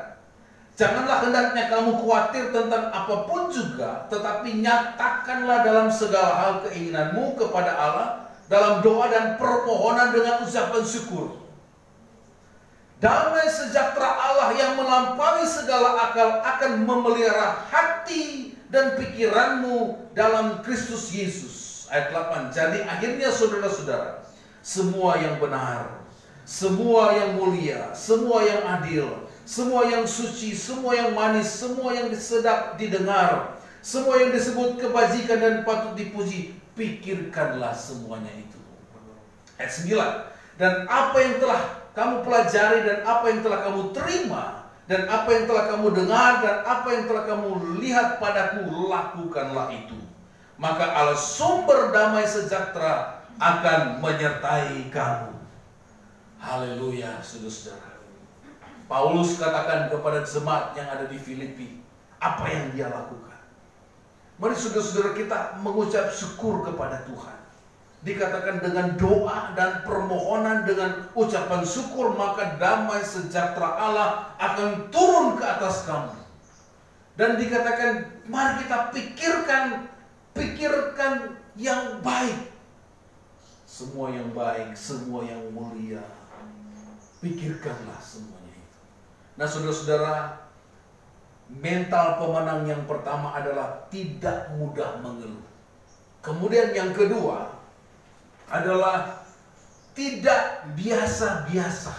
Janganlah hendaknya kamu khawatir tentang apapun juga, tetapi nyatakanlah dalam segala hal keinginanmu kepada Allah dalam doa dan permohonan dengan ucapan syukur. Damai sejahtera Allah yang melampaui segala akal akan memelihara hati dan pikiranmu dalam Kristus Yesus. Ayat 8. Jadi akhirnya saudara-saudara, semua yang benar, semua yang mulia, semua yang adil, semua yang suci, semua yang manis, semua yang sedap didengar, semua yang disebut kebajikan dan patut dipuji, pikirkanlah semuanya itu. Ayat 9. Dan apa yang telah kamu pelajari dan apa yang telah kamu terima dan apa yang telah kamu dengar dan apa yang telah kamu lihat padaku, lakukanlah itu. Maka Allah sumber damai sejahtera akan menyertai kamu. Haleluya, saudara-saudara. Paulus katakan kepada jemaat yang ada di Filipi, apa yang dia lakukan. Mari saudara-saudara kita mengucap syukur kepada Tuhan. Dikatakan dengan doa dan permohonan, dengan ucapan syukur, maka damai sejahtera Allah akan turun ke atas kamu. Dan dikatakan, mari kita pikirkan yang baik. Semua yang baik, semua yang mulia, pikirkanlah semuanya itu. Nah saudara-saudara, mental pemenang yang pertama adalah tidak mudah mengeluh. Kemudian yang kedua adalah tidak biasa-biasa.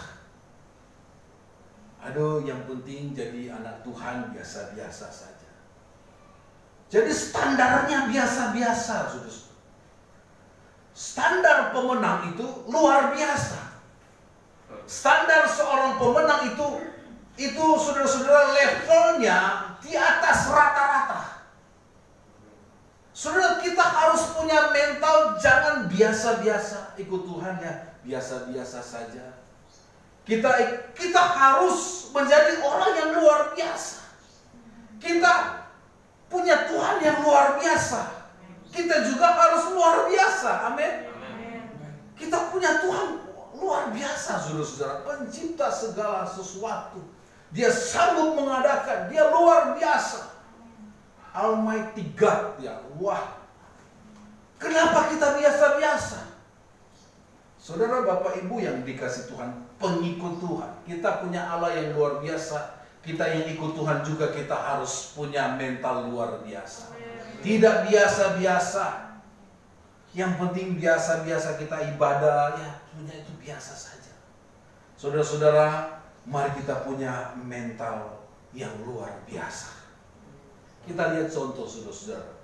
Aduh, yang penting jadi anak Tuhan biasa-biasa saja. Jadi standarnya biasa-biasa, saudara. Standar pemenang itu luar biasa. Standar seorang pemenang itu saudara-saudara levelnya di atas rata-rata. Saudara, kita harus punya mental jangan biasa-biasa ikut Tuhan ya, biasa-biasa saja. Kita harus menjadi orang yang luar biasa. Kita punya Tuhan yang luar biasa. Kita juga harus luar biasa. Amin. Kita punya Tuhan luar biasa, saudara-saudara, pencipta segala sesuatu. Dia sanggup mengadakan, dia luar biasa. Almighty God, ya. Wah, kenapa kita biasa-biasa? Saudara, Bapak, Ibu yang dikasih Tuhan, pengikut Tuhan, kita punya Allah yang luar biasa. Kita yang ikut Tuhan juga kita harus punya mental luar biasa. Tidak biasa-biasa. Yang penting biasa-biasa kita ibadah, ya punya itu biasa saja. Saudara-saudara, mari kita punya mental yang luar biasa. Kita lihat contoh, saudara-saudara.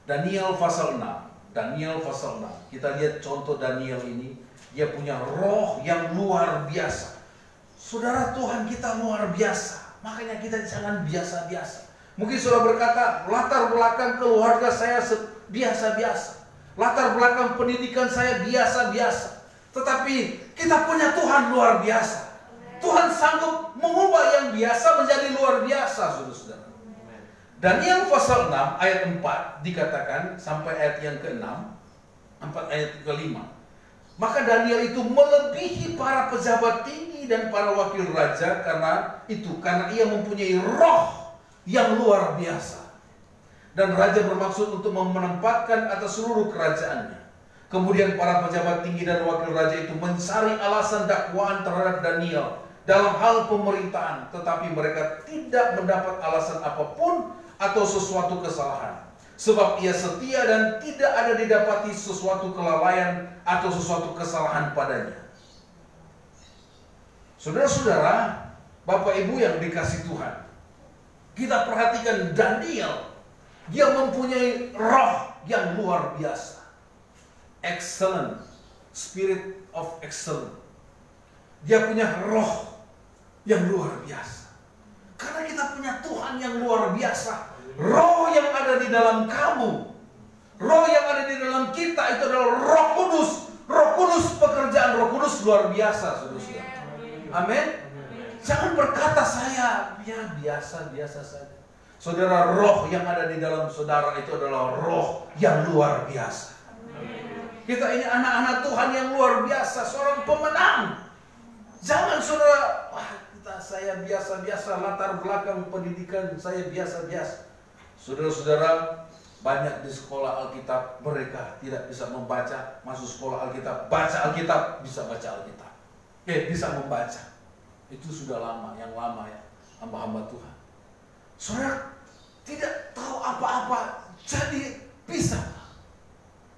Daniel pasal 6. Daniel pasal 6. Kita lihat contoh Daniel ini. Dia punya roh yang luar biasa. Saudara, Tuhan kita luar biasa. Makanya kita jangan biasa-biasa. Mungkin saudara berkata, latar belakang keluarga saya biasa-biasa. Latar belakang pendidikan saya biasa-biasa. Tetapi kita punya Tuhan luar biasa. Tuhan sanggup mengubah yang biasa menjadi luar biasa, saudara-saudara. Daniel pasal 6 ayat 4 dikatakan sampai ayat yang ke-6, 4 ayat ke-5. Maka Daniel itu melebihi para pejabat tinggi dan para wakil raja karena ia mempunyai roh yang luar biasa. Dan raja bermaksud untuk menempatkan atas seluruh kerajaannya. Kemudian para pejabat tinggi dan wakil raja itu mencari alasan dakwaan terhadap Daniel dalam hal pemerintahan, tetapi mereka tidak mendapat alasan apapun atau sesuatu kesalahan. Sebab ia setia dan tidak ada didapati sesuatu kelalaian atau sesuatu kesalahan padanya. Saudara-saudara, Bapak Ibu yang dikasih Tuhan, kita perhatikan Daniel. Dia mempunyai roh yang luar biasa. Excellent. Spirit of excellence. Dia punya roh yang luar biasa. Karena kita punya Tuhan yang luar biasa. Roh yang ada di dalam kamu, roh yang ada di dalam kita itu adalah Roh Kudus. Roh Kudus, pekerjaan Roh Kudus luar biasa, saudara-saudara. Amin. Jangan berkata saya biasa-biasa saja. Saudara, roh yang ada di dalam saudara itu adalah roh yang luar biasa. Kita ini anak-anak Tuhan yang luar biasa, seorang pemenang. Jangan saudara, saya biasa-biasa, latar belakang pendidikan saya biasa-biasa. Saudara-saudara, banyak di sekolah Alkitab mereka tidak bisa membaca, masuk sekolah Alkitab, baca Alkitab, bisa baca Alkitab. Bisa membaca. Itu sudah lama, yang lama ya, hamba-hamba Tuhan. Saudara tidak tahu apa-apa, jadi bisa.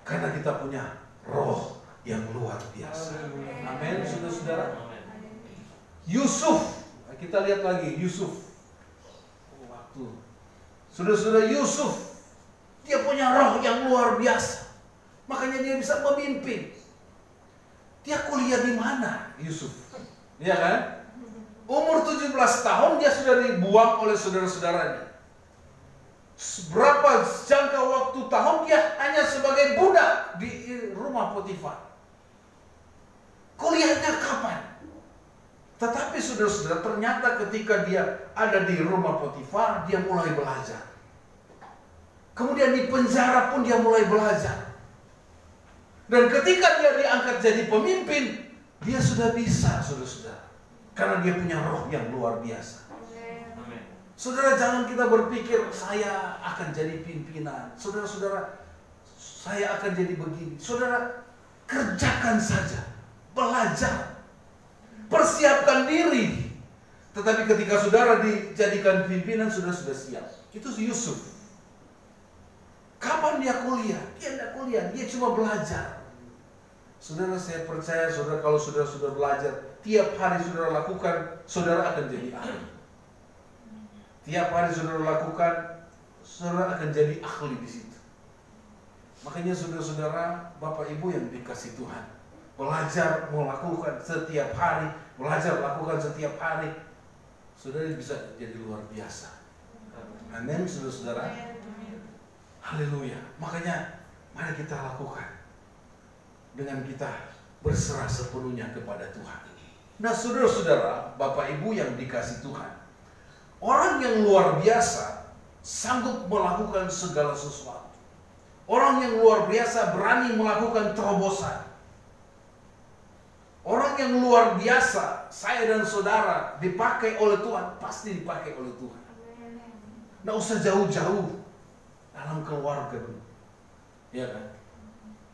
Karena kita punya roh yang luar biasa. Amin, saudara-saudara. Yusuf, kita lihat lagi Yusuf. Waktu saudara-saudara, Yusuf, dia punya roh yang luar biasa. Makanya dia bisa memimpin. Dia kuliah di mana, Yusuf? Iya kan? Umur 17 tahun dia sudah dibuang oleh saudara-saudaranya. Berapa jangka waktu tahun dia hanya sebagai budak di rumah Potifar. Kuliahnya kapan? Tetapi saudara-saudara, ternyata ketika dia ada di rumah Potifar, dia mulai belajar. Kemudian di penjara pun dia mulai belajar. Dan ketika dia diangkat jadi pemimpin, dia sudah bisa, saudara-saudara. Karena dia punya roh yang luar biasa. Saudara, jangan kita berpikir saya akan jadi pimpinan. Saudara-saudara, saya akan jadi begini. Saudara, kerjakan saja. Belajar. Persiapkan diri. Tetapi ketika saudara dijadikan pimpinan, saudara sudah siap. Itu Yusuf. Kapan dia kuliah? Dia tidak kuliah, dia cuma belajar. Saudara, saya percaya saudara, kalau saudara sudah belajar, tiap hari saudara lakukan, saudara akan jadi ahli. Tiap hari saudara lakukan, saudara akan jadi ahli di situ. Makanya saudara-saudara, Bapak Ibu yang dikasih Tuhan, belajar melakukan setiap hari, belajar lakukan setiap hari, saudara bisa jadi luar biasa. Amin, saudara-saudara. Haleluya. Makanya mari kita lakukan dengan kita berserah sepenuhnya kepada Tuhan. Nah, saudara-saudara, Bapak Ibu yang dikasih Tuhan, orang yang luar biasa sanggup melakukan segala sesuatu. Orang yang luar biasa berani melakukan terobosan. Orang yang luar biasa, saya dan saudara dipakai oleh Tuhan, pasti dipakai oleh Tuhan. Nggak usah jauh-jauh. Dalam keluarga dulu, ya kan?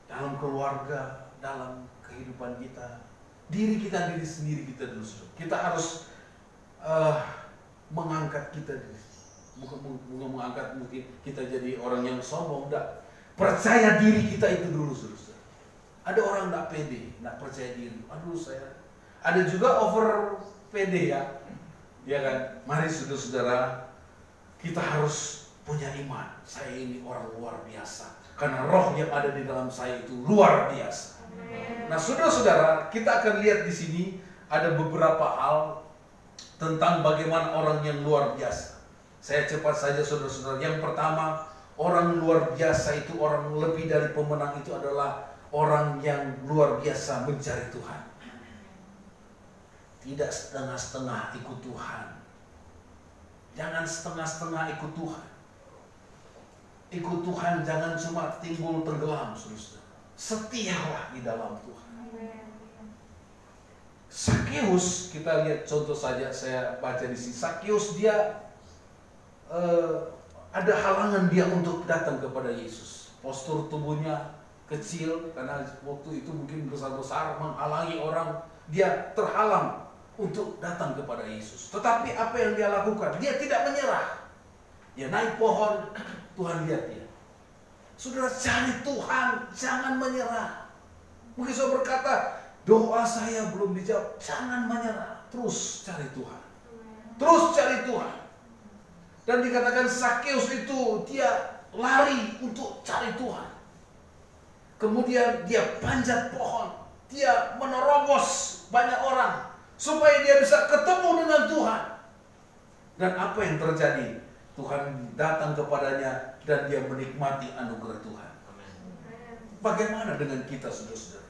Dalam keluarga, dalam kehidupan kita, diri sendiri kita dulu. Kita harus mengangkat kita diri. Bukan mengangkat mungkin kita jadi orang yang sombong, enggak. Percaya diri kita itu dulu, saudara. Ada orang enggak pede, enggak percaya diri. Aduh, saya. Ada juga over pede ya, ya kan? Mari saudara-saudara, kita harus punya iman. Saya ini orang luar biasa karena roh yang ada di dalam saya itu luar biasa. Nah, saudara-saudara, kita akan lihat di sini ada beberapa hal tentang bagaimana orang yang luar biasa. Saya cepat saja, saudara-saudara. Yang pertama, orang luar biasa itu, orang lebih dari pemenang itu adalah orang yang luar biasa mencari Tuhan. Tidak setengah-setengah ikut Tuhan. Jangan setengah-setengah ikut Tuhan. Ikut Tuhan jangan cuma timbul tenggelam, saudara. Setialah di dalam Tuhan. Sakeus, kita lihat contoh saja, saya baca di sini. Sakeus dia ada halangan dia untuk datang kepada Yesus. Postur tubuhnya kecil karena waktu itu mungkin besar-besar menghalangi orang. Dia terhalang untuk datang kepada Yesus. Tetapi apa yang dia lakukan? Dia tidak menyerah. Dia naik pohon, Tuhan lihat dia. Saudara, cari Tuhan, jangan menyerah. Mungkin saudara berkata, doa saya belum dijawab. Jangan menyerah, terus cari Tuhan. Terus cari Tuhan. Dan dikatakan Sakeus itu dia lari untuk cari Tuhan. Kemudian dia panjat pohon, dia menerobos banyak orang supaya dia bisa ketemu dengan Tuhan. Dan apa yang terjadi? Tuhan datang kepadanya dan dia menikmati anugerah Tuhan. Bagaimana dengan kita, saudara-saudara?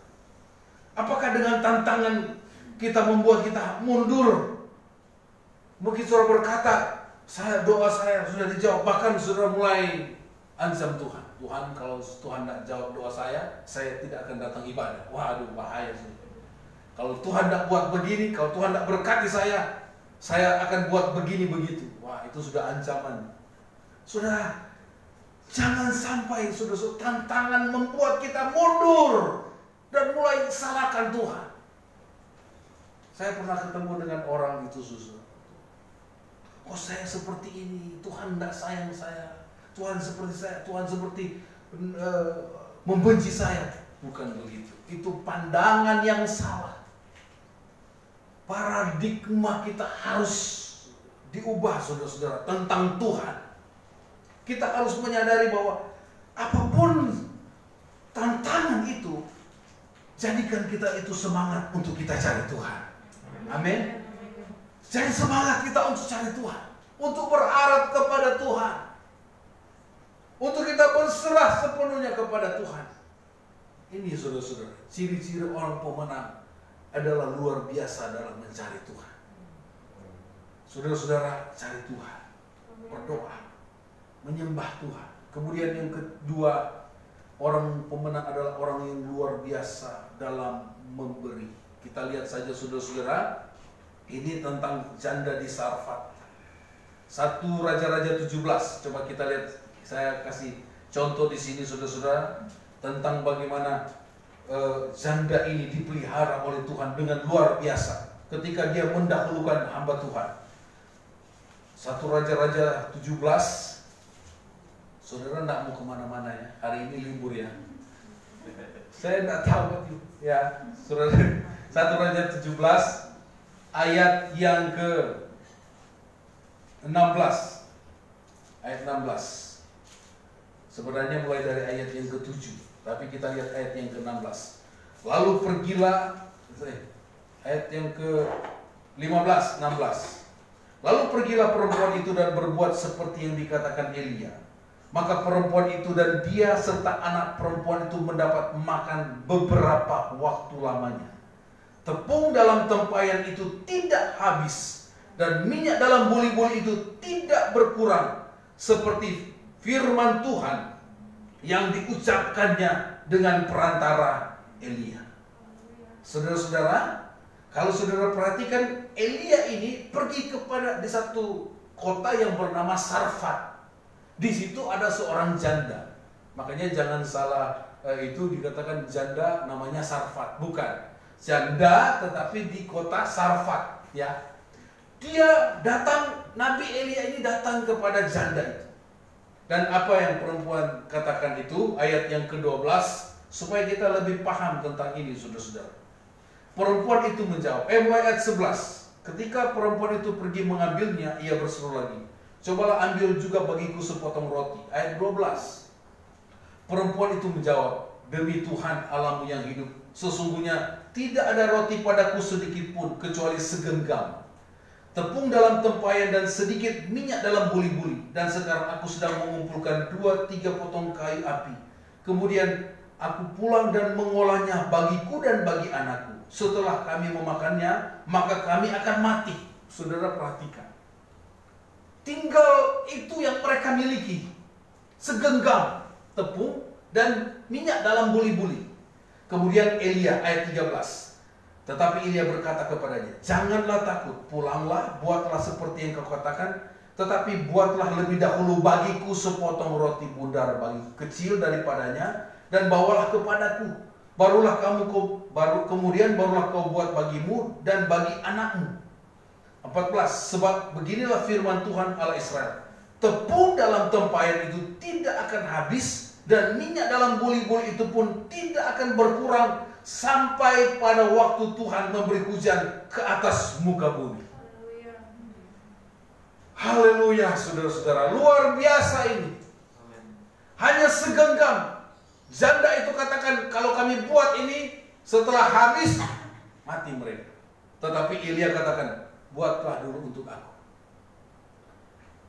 Apakah dengan tantangan kita membuat kita mundur? Mungkin saudara berkata, doa saya sudah dijawab, bahkan saudara mulai ancam Tuhan. Tuhan, kalau Tuhan tidak jawab doa saya tidak akan datang ibadah. Waduh, bahaya sih. Kalau Tuhan tidak buat begini, kalau Tuhan tidak berkati saya akan buat begini begitu. Wah, itu sudah ancaman. Sudah, jangan sampai saudara, tantangan membuat kita mundur dan mulai salahkan Tuhan. Saya pernah ketemu dengan orang itu, saudara. Kok saya seperti ini? Tuhan tidak sayang saya. Tuhan seperti saya. Tuhan seperti membenci saya. Bukan begitu. Itu pandangan yang salah. Paradigma kita harus diubah, saudara-saudara, tentang Tuhan. Kita harus menyadari bahwa apapun tantangan itu, jadikan kita itu semangat untuk kita cari Tuhan. Amin. Jadi semangat kita untuk cari Tuhan, untuk berharap kepada Tuhan, untuk kita berserah sepenuhnya kepada Tuhan. Ini saudara-saudara, ciri-ciri orang pemenang adalah luar biasa dalam mencari Tuhan. Saudara-saudara, cari Tuhan, berdoa, menyembah Tuhan. Kemudian yang kedua, orang pemenang adalah orang yang luar biasa dalam memberi. Kita lihat saja, saudara-saudara, ini tentang janda di Sarfat. 1 Raja-Raja 17. Coba kita lihat, saya kasih contoh di sini, saudara-saudara, tentang bagaimana janda ini dipelihara oleh Tuhan dengan luar biasa ketika dia mendahulukan hamba Tuhan. 1 Raja-Raja 17. Saudara tidak mau kemana-mana ya, hari ini libur ya. Saya tidak tahu ya, saudara. 1 Raja 17 ayat yang ke 16. Ayat 16. Sebenarnya mulai dari ayat yang ke-7, tapi kita lihat ayat yang ke-16. Lalu pergilah, ayat yang ke-15, 16. Lalu pergilah perempuan itu dan berbuat seperti yang dikatakan Elia. Maka perempuan itu dan dia serta anak perempuan itu mendapat makan beberapa waktu lamanya. Tepung dalam tempayan itu tidak habis, dan minyak dalam buli-buli itu tidak berkurang, seperti firman Tuhan yang diucapkannya dengan perantara Elia. Saudara-saudara, kalau saudara perhatikan, Elia ini pergi di satu kota yang bernama Sarfat. Di situ ada seorang janda. Makanya jangan salah, itu dikatakan janda namanya Sarfat, bukan. Janda tetapi di kota Sarfat, ya. Dia datang, Nabi Elia ini datang kepada janda itu. Dan apa yang perempuan katakan itu, ayat yang ke-12, supaya kita lebih paham tentang ini, saudara-saudara. Perempuan itu menjawab, mulai ayat 11. Ketika perempuan itu pergi mengambilnya, ia berseru lagi, cobalah ambil juga bagiku sepotong roti. Ayat 12. Perempuan itu menjawab, demi Tuhan Allahmu yang hidup, sesungguhnya tidak ada roti padaku sedikit pun kecuali segenggam tepung dalam tempayan dan sedikit minyak dalam buli-buli. Dan sekarang aku sedang mengumpulkan 2-3 potong kayu api. Kemudian aku pulang dan mengolahnya bagiku dan bagi anakku, setelah kami memakannya, maka kami akan mati. Saudara perhatikan. Tinggal itu yang mereka miliki. Segenggam tepung dan minyak dalam buli-buli. Kemudian Elia ayat 13. Tetapi Elia berkata kepadanya, janganlah takut, pulanglah, buatlah seperti yang kau katakan, tetapi buatlah lebih dahulu bagiku sepotong roti bundar bagi kecil daripadanya, dan bawalah kepadaku. Kemudian barulah kau buat bagimu dan bagi anakmu. 14. Sebab beginilah firman Tuhan Allah Israel, tepung dalam tempayan itu tidak akan habis, dan minyak dalam buli-buli itu pun tidak akan berkurang sampai pada waktu Tuhan memberi hujan ke atas muka bumi. Haleluya, saudara-saudara, luar biasa ini. Hanya segenggam. Janda itu katakan, kalau kami buat ini setelah habis mati mereka. Tetapi Elia katakan, buatlah dulu untuk aku.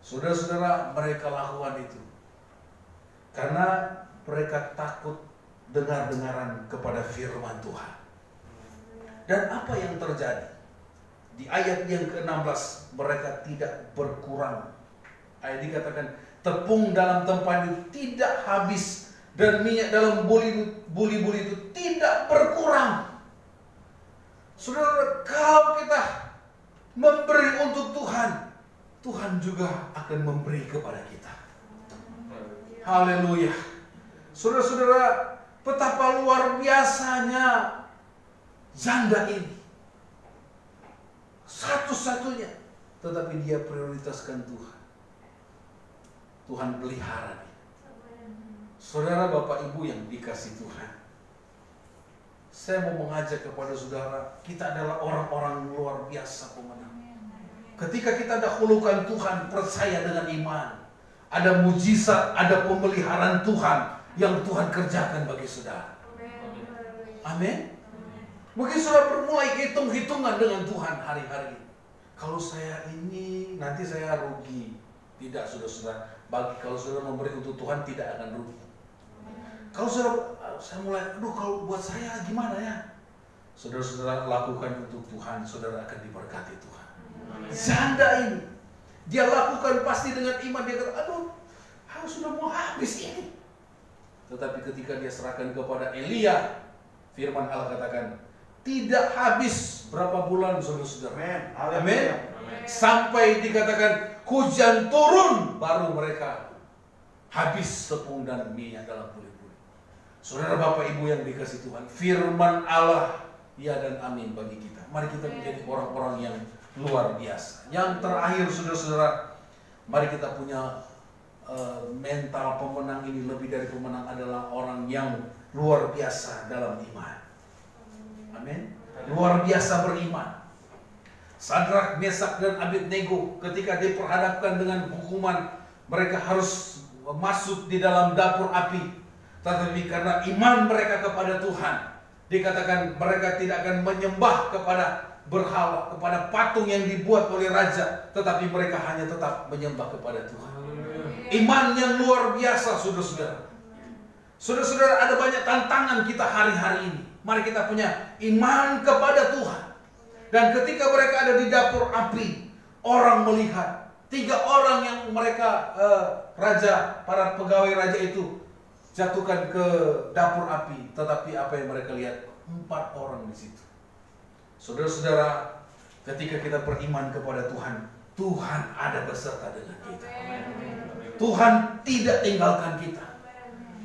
Saudara-saudara, mereka lakukan itu karena mereka takut dengar-dengaran kepada firman Tuhan. Dan apa yang terjadi? Di ayat yang ke-16, mereka tidak berkurang. Ayat dikatakan, tepung dalam tempayan itu tidak habis, dan minyak dalam buli-buli itu tidak berkurang. Saudara, kalau kita memberi untuk Tuhan, Tuhan juga akan memberi kepada kita. Haleluya. Saudara-saudara, betapa luar biasanya janda ini. Satu-satunya, tetapi dia prioritaskan Tuhan. Tuhan pelihara dia. Saudara, Bapak Ibu yang dikasih Tuhan, saya mau mengajak kepada saudara, kita adalah orang-orang luar biasa pemenang. Ketika kita dahulukan Tuhan, percaya dengan iman, ada mujizat, ada pemeliharaan Tuhan yang Tuhan kerjakan bagi saudara. Amin. Mungkin saudara bermulai hitung-hitungan dengan Tuhan hari-hari ini. Kalau saya ini, nanti saya rugi. Tidak, saudara-saudara. Kalau saudara memberi untuk Tuhan, tidak akan rugi. Kalau saya mulai, kalau buat saya gimana ya? Saudara-saudara, lakukan untuk Tuhan, saudara akan diberkati Tuhan. Janda ini, dia lakukan pasti dengan iman. Dia kata, sudah mau habis ini. Tetapi ketika dia serahkan kepada Elia, firman Allah katakan, tidak habis berapa bulan, saudara-saudara. Amin. Sampai dikatakan hujan turun, baru mereka habis tepung dan minyak dalam buli-buli. Saudara, Bapak Ibu yang dikasih Tuhan, firman Allah ya dan amin bagi kita. Mari kita menjadi orang-orang yang luar biasa. Yang terakhir, saudara-saudara, mari kita punya mental pemenang ini. Lebih dari pemenang adalah orang yang luar biasa dalam iman. Amin. Luar biasa beriman. Sadrak, Mesak dan Abednego ketika diperhadapkan dengan hukuman, mereka harus masuk di dalam dapur api. Tetapi karena iman mereka kepada Tuhan, dikatakan mereka tidak akan menyembah kepada berhala, kepada patung yang dibuat oleh raja, tetapi mereka hanya tetap menyembah kepada Tuhan. Iman yang luar biasa, saudara-saudara. Saudara-saudara, ada banyak tantangan kita hari-hari ini. Mari kita punya iman kepada Tuhan. Dan ketika mereka ada di dapur api, orang melihat 3 orang yang mereka para pegawai raja itu jatuhkan ke dapur api. Tetapi apa yang mereka lihat? 4 orang di situ. Saudara-saudara, ketika kita beriman kepada Tuhan, Tuhan ada beserta dengan kita. Tuhan tidak tinggalkan kita.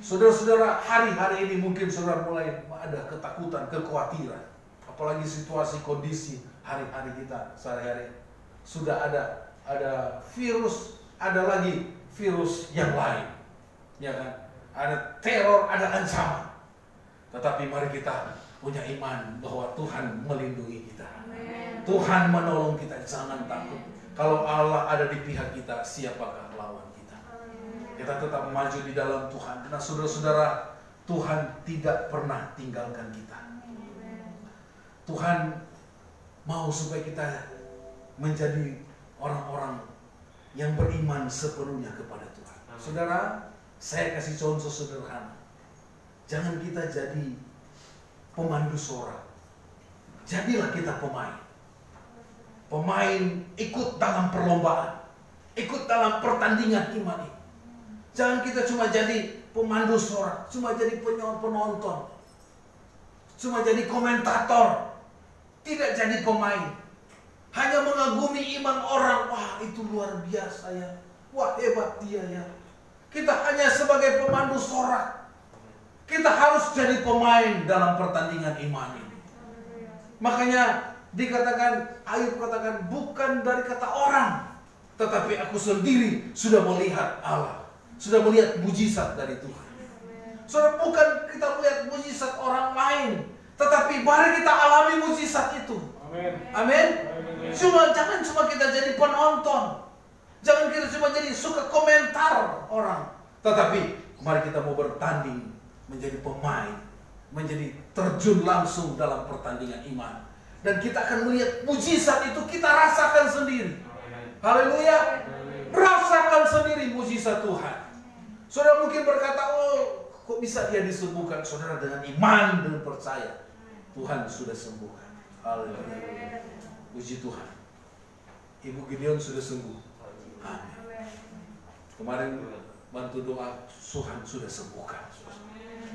Saudara-saudara, hari-hari ini mungkin saudara mulai ada ketakutan, kekhawatiran. Apalagi situasi kondisi hari-hari kita sehari-hari. Sudah ada virus, ada lagi virus yang lain. Ya kan? Ada teror, ada ancaman. Tetapi mari kita punya iman bahwa Tuhan melindungi kita. Tuhan menolong kita, jangan takut. Kalau Allah ada di pihak kita, siapakah lawan kita? Kita tetap maju di dalam Tuhan. Karena saudara-saudara, Tuhan tidak pernah tinggalkan kita. Tuhan mau supaya kita menjadi orang-orang yang beriman sepenuhnya kepada Tuhan. Saudara, saya kasih contoh sederhana. Jangan kita jadi pemandu sorak. Jadilah kita pemain. Pemain ikut dalam perlombaan, ikut dalam pertandingan iman ini. Jangan kita cuma jadi pemandu sorak, cuma jadi penonton, cuma jadi komentator, tidak jadi pemain. Hanya mengagumi iman orang, wah itu luar biasa ya, wah hebat dia ya. Kita hanya sebagai pemandu sorak. Kita harus jadi pemain dalam pertandingan iman ini. Makanya dikatakan, Ayub katakan, bukan dari kata orang, tetapi aku sendiri sudah melihat Allah, sudah melihat mujizat dari Tuhan. Saudara, bukan kita melihat mujizat orang lain, tetapi mari kita alami mujizat itu. Amin. Jangan cuma kita jadi penonton, jangan kita cuma jadi suka komentar orang, tetapi mari kita mau bertanding menjadi pemain, menjadi terjun langsung dalam pertandingan iman. Dan kita akan melihat mujizat itu, kita rasakan sendiri. Haleluya. Rasakan sendiri mujizat Tuhan. Saudara mungkin berkata, oh kok bisa dia disembuhkan? Saudara, dengan iman dan percaya, Tuhan sudah sembuhkan. Haleluya. Puji Tuhan. Ibu Gideon sudah sembuh. Amin. Kemarin bantu doa, Tuhan sudah sembuhkan.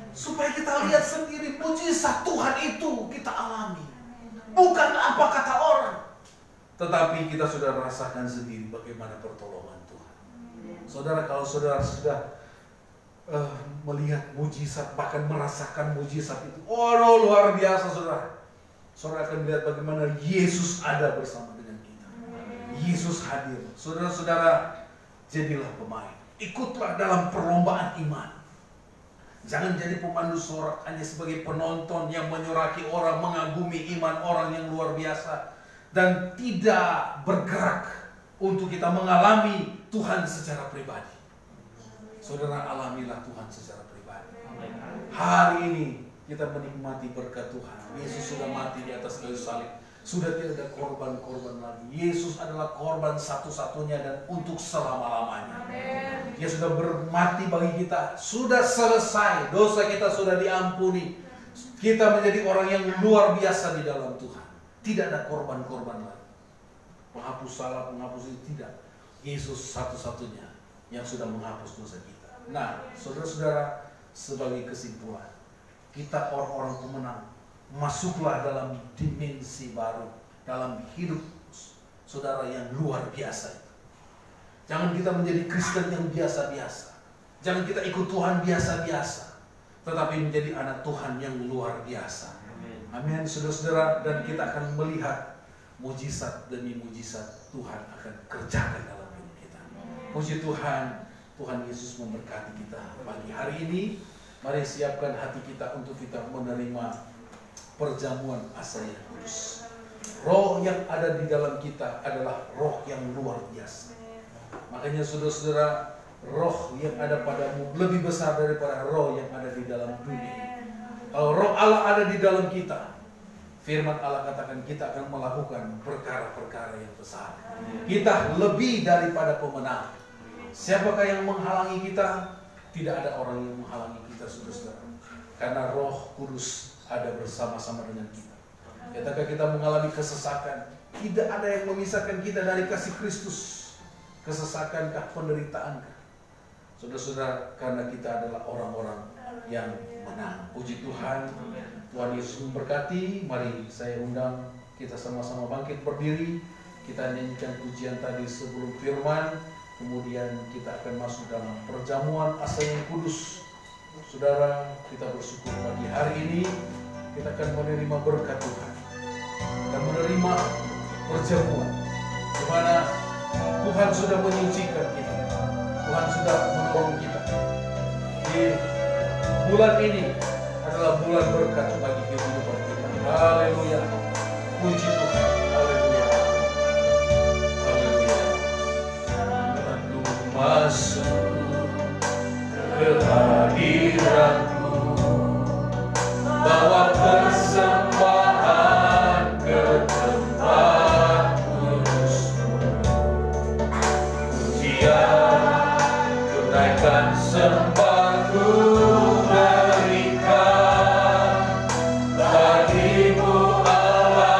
Supaya kita lihat sendiri mujizat Tuhan itu kita alami. Bukan apa kata orang, tetapi kita sudah rasakan sendiri bagaimana pertolongan Tuhan. Saudara, kalau saudara sudah melihat mujizat, bahkan merasakan mujizat itu, oh luar biasa saudara. Saudara akan melihat bagaimana Yesus ada bersama dengan kita. Yesus hadir. Saudara-saudara, jadilah pemain. Ikutlah dalam perlombaan iman. Jangan jadi pemandu sorak hanya sebagai penonton yang menyoraki orang, mengagumi iman orang yang luar biasa, dan tidak bergerak untuk kita mengalami Tuhan secara pribadi. Saudara, alamilah Tuhan secara pribadi. Hari ini kita menikmati berkat Tuhan. Yesus sudah mati di atas kayu salib. Sudah tidak ada korban-korban lagi. Yesus adalah korban satu-satunya dan untuk selama-lamanya. Dia sudah bermati bagi kita. Sudah selesai. Dosa kita sudah diampuni. Kita menjadi orang yang luar biasa di dalam Tuhan. Tidak ada korban-korban lagi. Penghapus salah, penghapus itu tidak. Yesus satu-satunya yang sudah menghapus dosa kita. Nah, saudara-saudara, sebagai kesimpulan, kita orang-orang pemenang. Masuklah dalam dimensi baru dalam hidup saudara yang luar biasa. Jangan kita menjadi Kristen yang biasa-biasa. Jangan kita ikut Tuhan biasa-biasa, tetapi menjadi anak Tuhan yang luar biasa. Amin, saudara-saudara. Dan kita akan melihat mujizat demi mujizat Tuhan akan kerjakan dalam hidup kita. Puji Tuhan, Tuhan Yesus memberkati kita pagi hari ini. Mari siapkan hati kita untuk kita menerima perjamuan asa yang kudus. Roh yang ada di dalam kita adalah roh yang luar biasa. Makanya saudara-saudara, roh yang ada padamu lebih besar daripada roh yang ada di dalam dunia. Kalau roh Allah ada di dalam kita, firman Allah katakan kita akan melakukan perkara-perkara yang besar. Kita lebih daripada pemenang. Siapakah yang menghalangi kita? Tidak ada orang yang menghalangi kita, saudara-saudara. Karena Roh Kudus ada bersama-sama dengan kita. Ketika kita mengalami kesesakan, tidak ada yang memisahkan kita dari kasih Kristus. Kesesakankah, penderitaankah? Saudara-saudara, karena kita adalah orang-orang yang menang. Puji Tuhan, Tuhan Yesus memberkati. Mari saya undang kita sama-sama bangkit berdiri. Kita nyanyikan pujian tadi sebelum firman. Kemudian kita akan masuk dalam perjamuan asa yang kudus. Saudara, kita bersyukur pagi hari ini kita akan menerima berkat Tuhan. Kita menerima perjamuan di mana Tuhan sudah menyucikan kita. Tuhan sudah menolong kita. Di bulan ini adalah bulan berkat bagi kehidupan kita. Haleluya. Puji Tuhan. Haleluya. Haleluya. Lalu masuk ke hadiratmu, bawa persembahan ke tempat kudusmu. Pujian tunaikan sembahku berikan bagimu Allah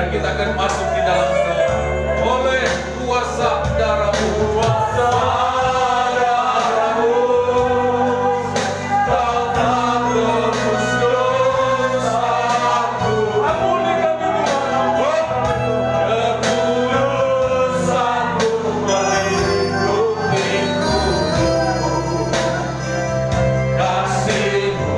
kita akan masuk di dalam doa. Oleh kuasa darah-Mu, kuasa darah-Mu, Kau telah tebus dosaku. Ampuni kami Tuhan. Kekudusan-Mu melingkupiku, kasih-Mu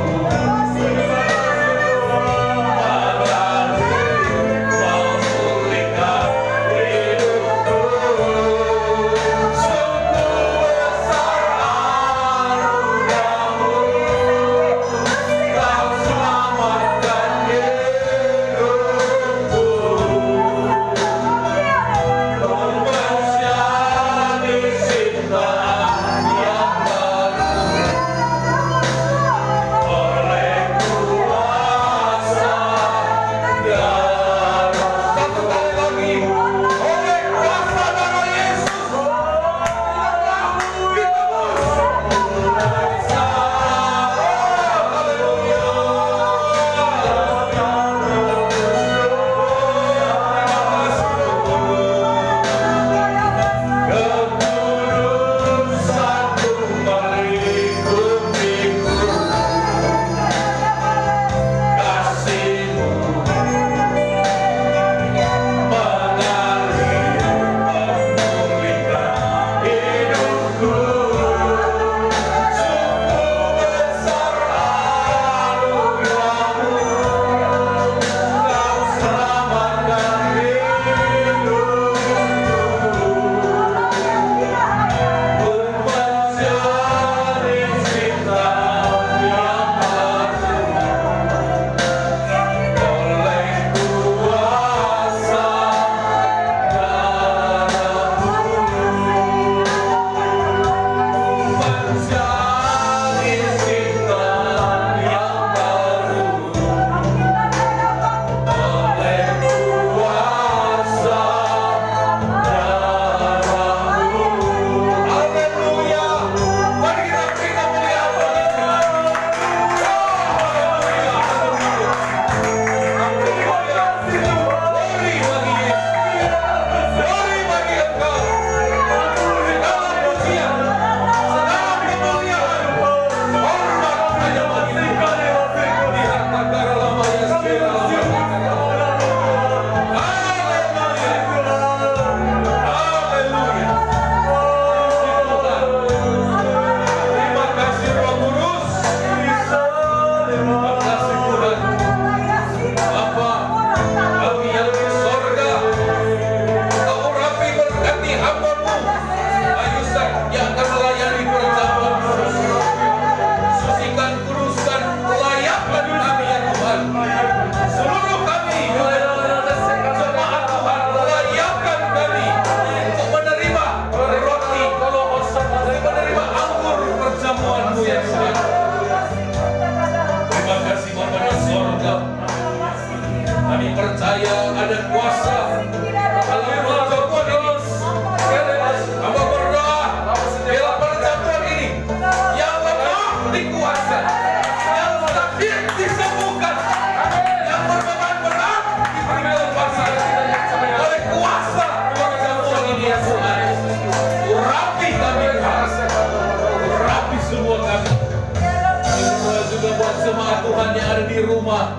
Tuhan yang ada di rumah,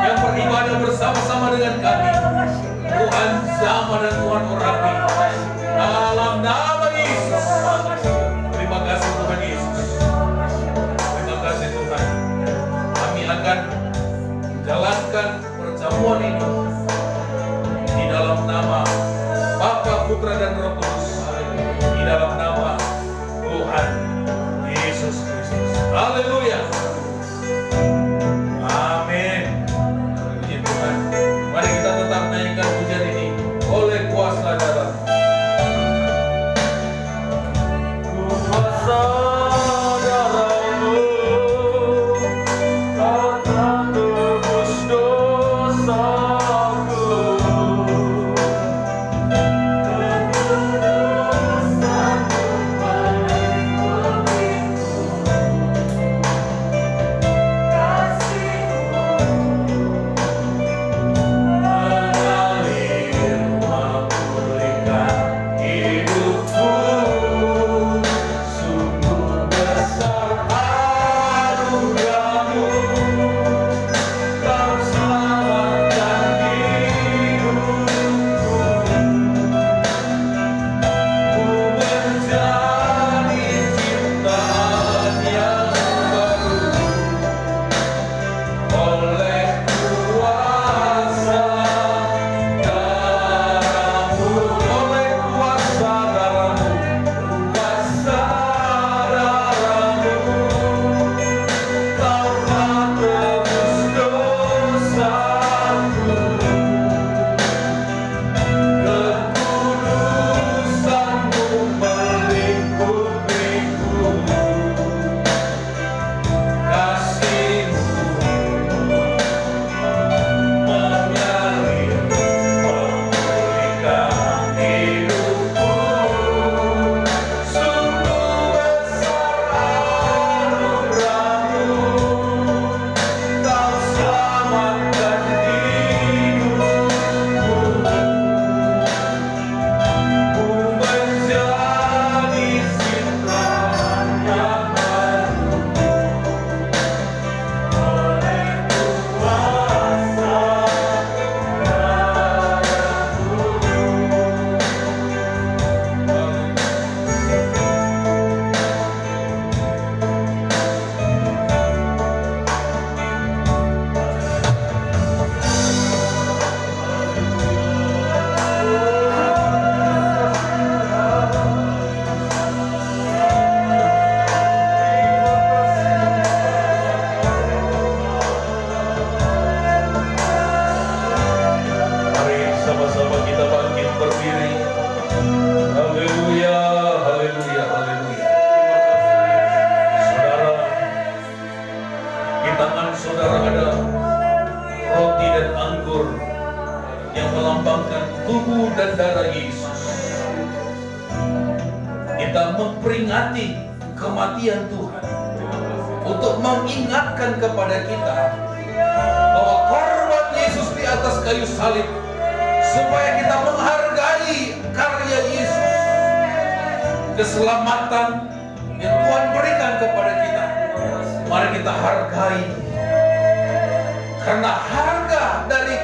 yang beribadah bersama-sama dengan kami, Tuhan Zama dan Tuhan Orapi, dalam nama Yesus. Terima kasih Tuhan Yesus. Terima kasih Tuhan. Kami akan menjalankan perjamuan ini di dalam nama Bapa, Putra dan Roh Kudus, di dalam nama Tuhan Yesus Kristus. Haleluya. Amin. Puji Tuhan. Mari kita tetap naikkan pujian ini oleh kuasa darah. Kuasa darah-Mu, Kau telah tebus dosaku. yang melambangkan tubuh dan darah Yesus. Kita memperingati kematian Tuhan untuk mengingatkan kepada kita bahwa korban Yesus di atas kayu salib supaya kita menghargai karya Yesus, keselamatan yang Tuhan berikan kepada kita. Mari kita hargai, karena harga dari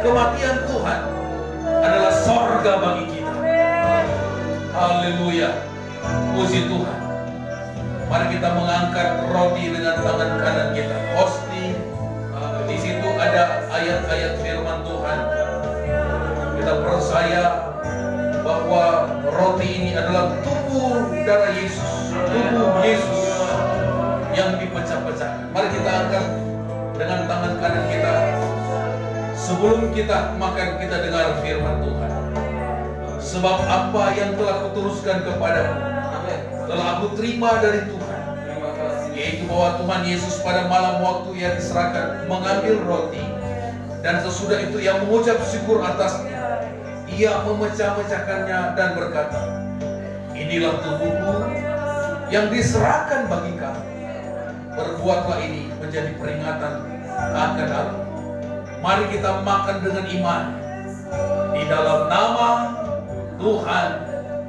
kematian Tuhan adalah sorga bagi kita. Haleluya, puji Tuhan. Mari kita mengangkat roti dengan tangan kanan kita. Hosti, di situ ada ayat-ayat firman Tuhan. Kita percaya bahwa roti ini adalah tubuh darah Yesus, tubuh Yesus yang dipecah-pecahkan. Mari kita angkat dengan tangan kanan kita. Sebelum kita makan, kita dengar firman Tuhan. Sebab apa yang telah kuteruskan kepadamu telah aku terima dari Tuhan, yaitu bahwa Tuhan Yesus pada malam waktu Ia diserahkan mengambil roti, dan sesudah itu Ia mengucap syukur atasnya. Ia memecah-mecahkannya dan berkata, inilah tubuhku yang diserahkan bagi kamu. Perbuatlah ini menjadi peringatan akan aku. Mari kita makan dengan iman di dalam nama Tuhan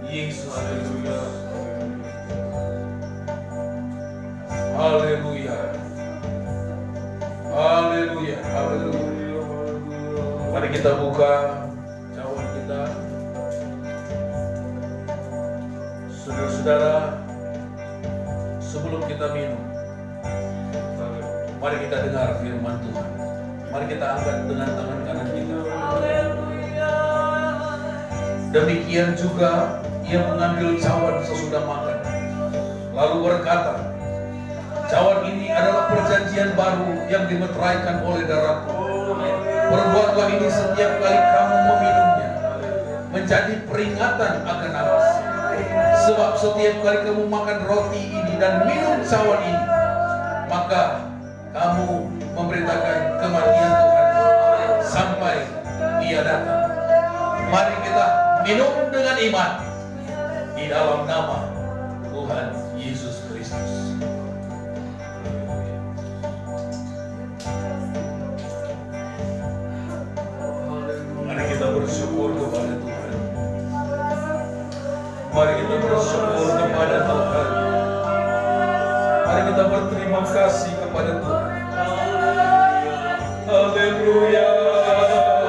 Yesus. Haleluya. Haleluya. Haleluya. Mari kita buka cawan kita. Saudara-saudara, sebelum kita minum, mari kita dengar firman Tuhan. Mari kita angkat dengan tangan kanan kita. Demikian juga Ia mengambil cawan sesudah makan, lalu berkata, cawan ini adalah perjanjian baru yang dimeteraikan oleh darahku. Perbuatlah ini setiap kali kamu meminumnya, menjadi peringatan akan aku. Sebab setiap kali kamu makan roti ini dan minum cawan ini, maka kamu memberitakan kematian Tuhan sampai Ia datang. Mari kita minum dengan iman di dalam nama Tuhan Yesus Kristus. Mari kita bersyukur kepada Tuhan. Mari kita bersyukur kepada Tuhan. Mari kita berterima kasih kepada Tuhan. Haleluya. Glory, glory.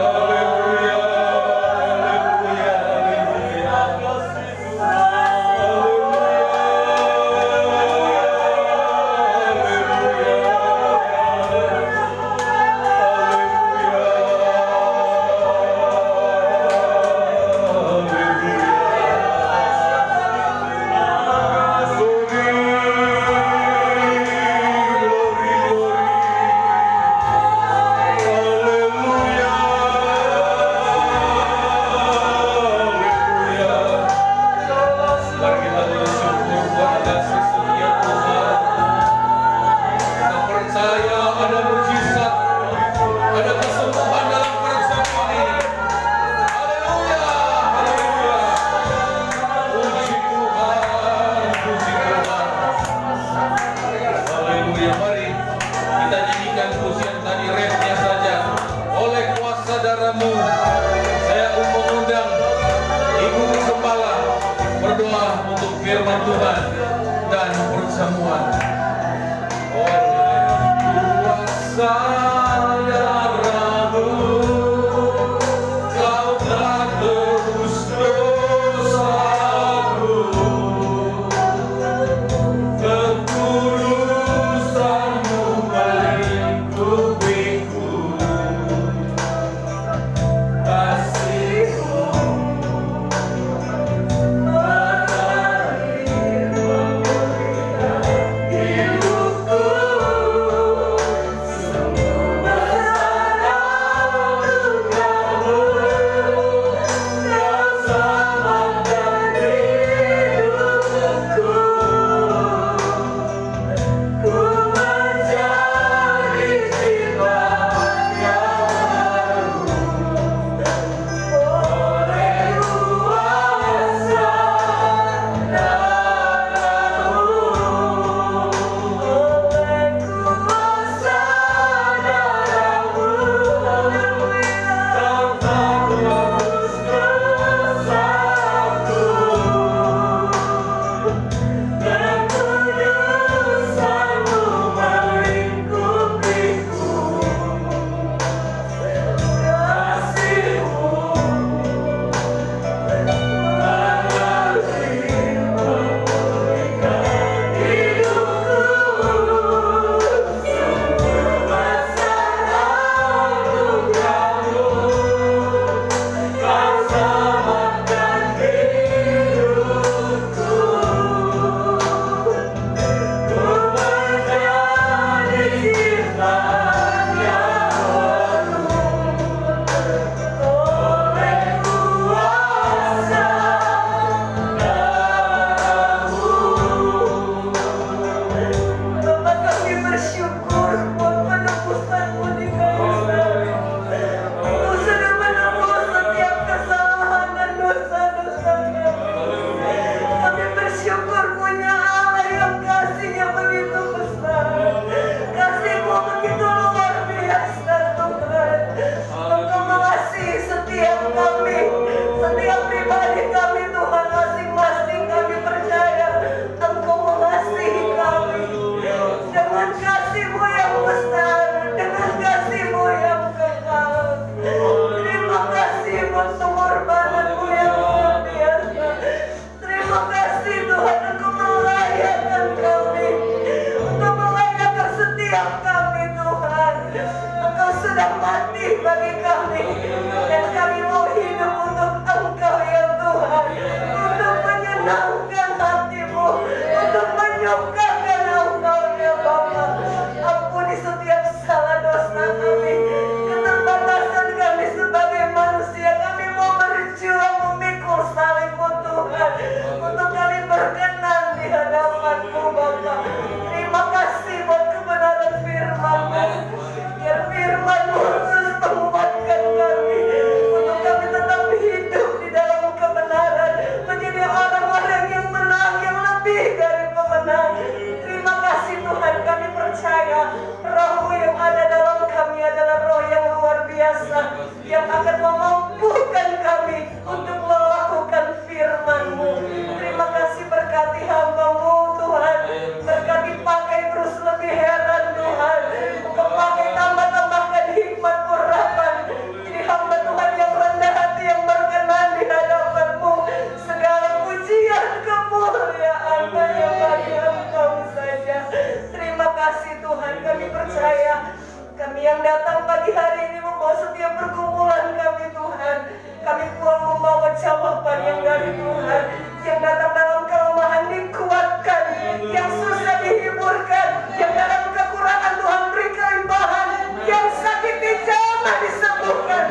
sudah mati bagi kami, dan kami mau hidup untuk Engkau ya Tuhan, untuk menyenangkan hati-Mu, untuk menyukakan Engkau ya Bapa. Ampuni setiap salah dosa kami, keterbatasan kami sebagai manusia. Kami mau berjuang memikul salib-Mu Tuhan, untuk kami berkenan di hadapan-Mu Bapa. Terima kasih buat kebenaran firman-Mu, biar firman-Mu terus menguatkan kami, untuk kami tetap hidup di dalam kebenaran, menjadi orang-orang yang menang, yang lebih dari pemenang. Terima kasih Tuhan, kami percaya Roh-Mu yang ada dalam kami adalah Roh yang luar biasa, yang akan memampukan kami untuk melakukan firman-Mu. Terima kasih, berkati hamba-Mu Tuhan, berkati pakai terus lebih heran Tuhan, Engkau pakai tambah-tambahkan hikmat urapan. Jadi hamba Tuhan yang rendah hati, yang berkenan di hadapan-Mu. Segala pujian kemuliaan hanya bagi Engkau saja. Terima kasih Tuhan, kami percaya kami yang datang pagi hari ini membawa setiap pergumulan kami Tuhan. Kami pulang membawa jawaban yang dari Tuhan. Yang datang dalam kelemahan dikuatkan, yang susah dihiburkan, yang dalam kekurangan Tuhan beri kelimpahan, yang sakit dijamah disembuhkan.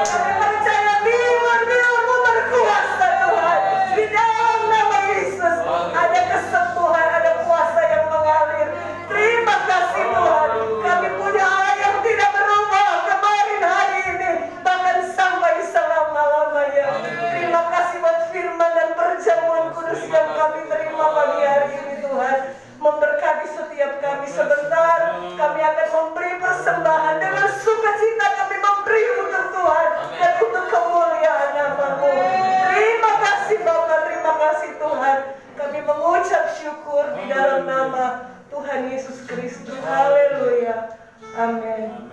Kami percaya firman-Mu berkuasa Tuhan. Di dalam nama Yesus ada kesembuhan, ada kuasa yang mengalir. Terima kasih Tuhan, kami punya Allah yang tidak berubah kemarin, hari ini, bahkan sampai selama-lamanya. Terima kasih buat firman dan perjamuan kudus yang kami terima pagi hari ini Tuhan. Memberkati setiap kami. Sebentar kami akan memberi persembahan, dengan sukacita kami memberi untuk Tuhan dan untuk kemuliaan nama-Mu. Terima kasih Bapa, terima kasih Tuhan. Kami mengucap syukur di dalam nama Tuhan Yesus Kristus. Haleluya. Amin.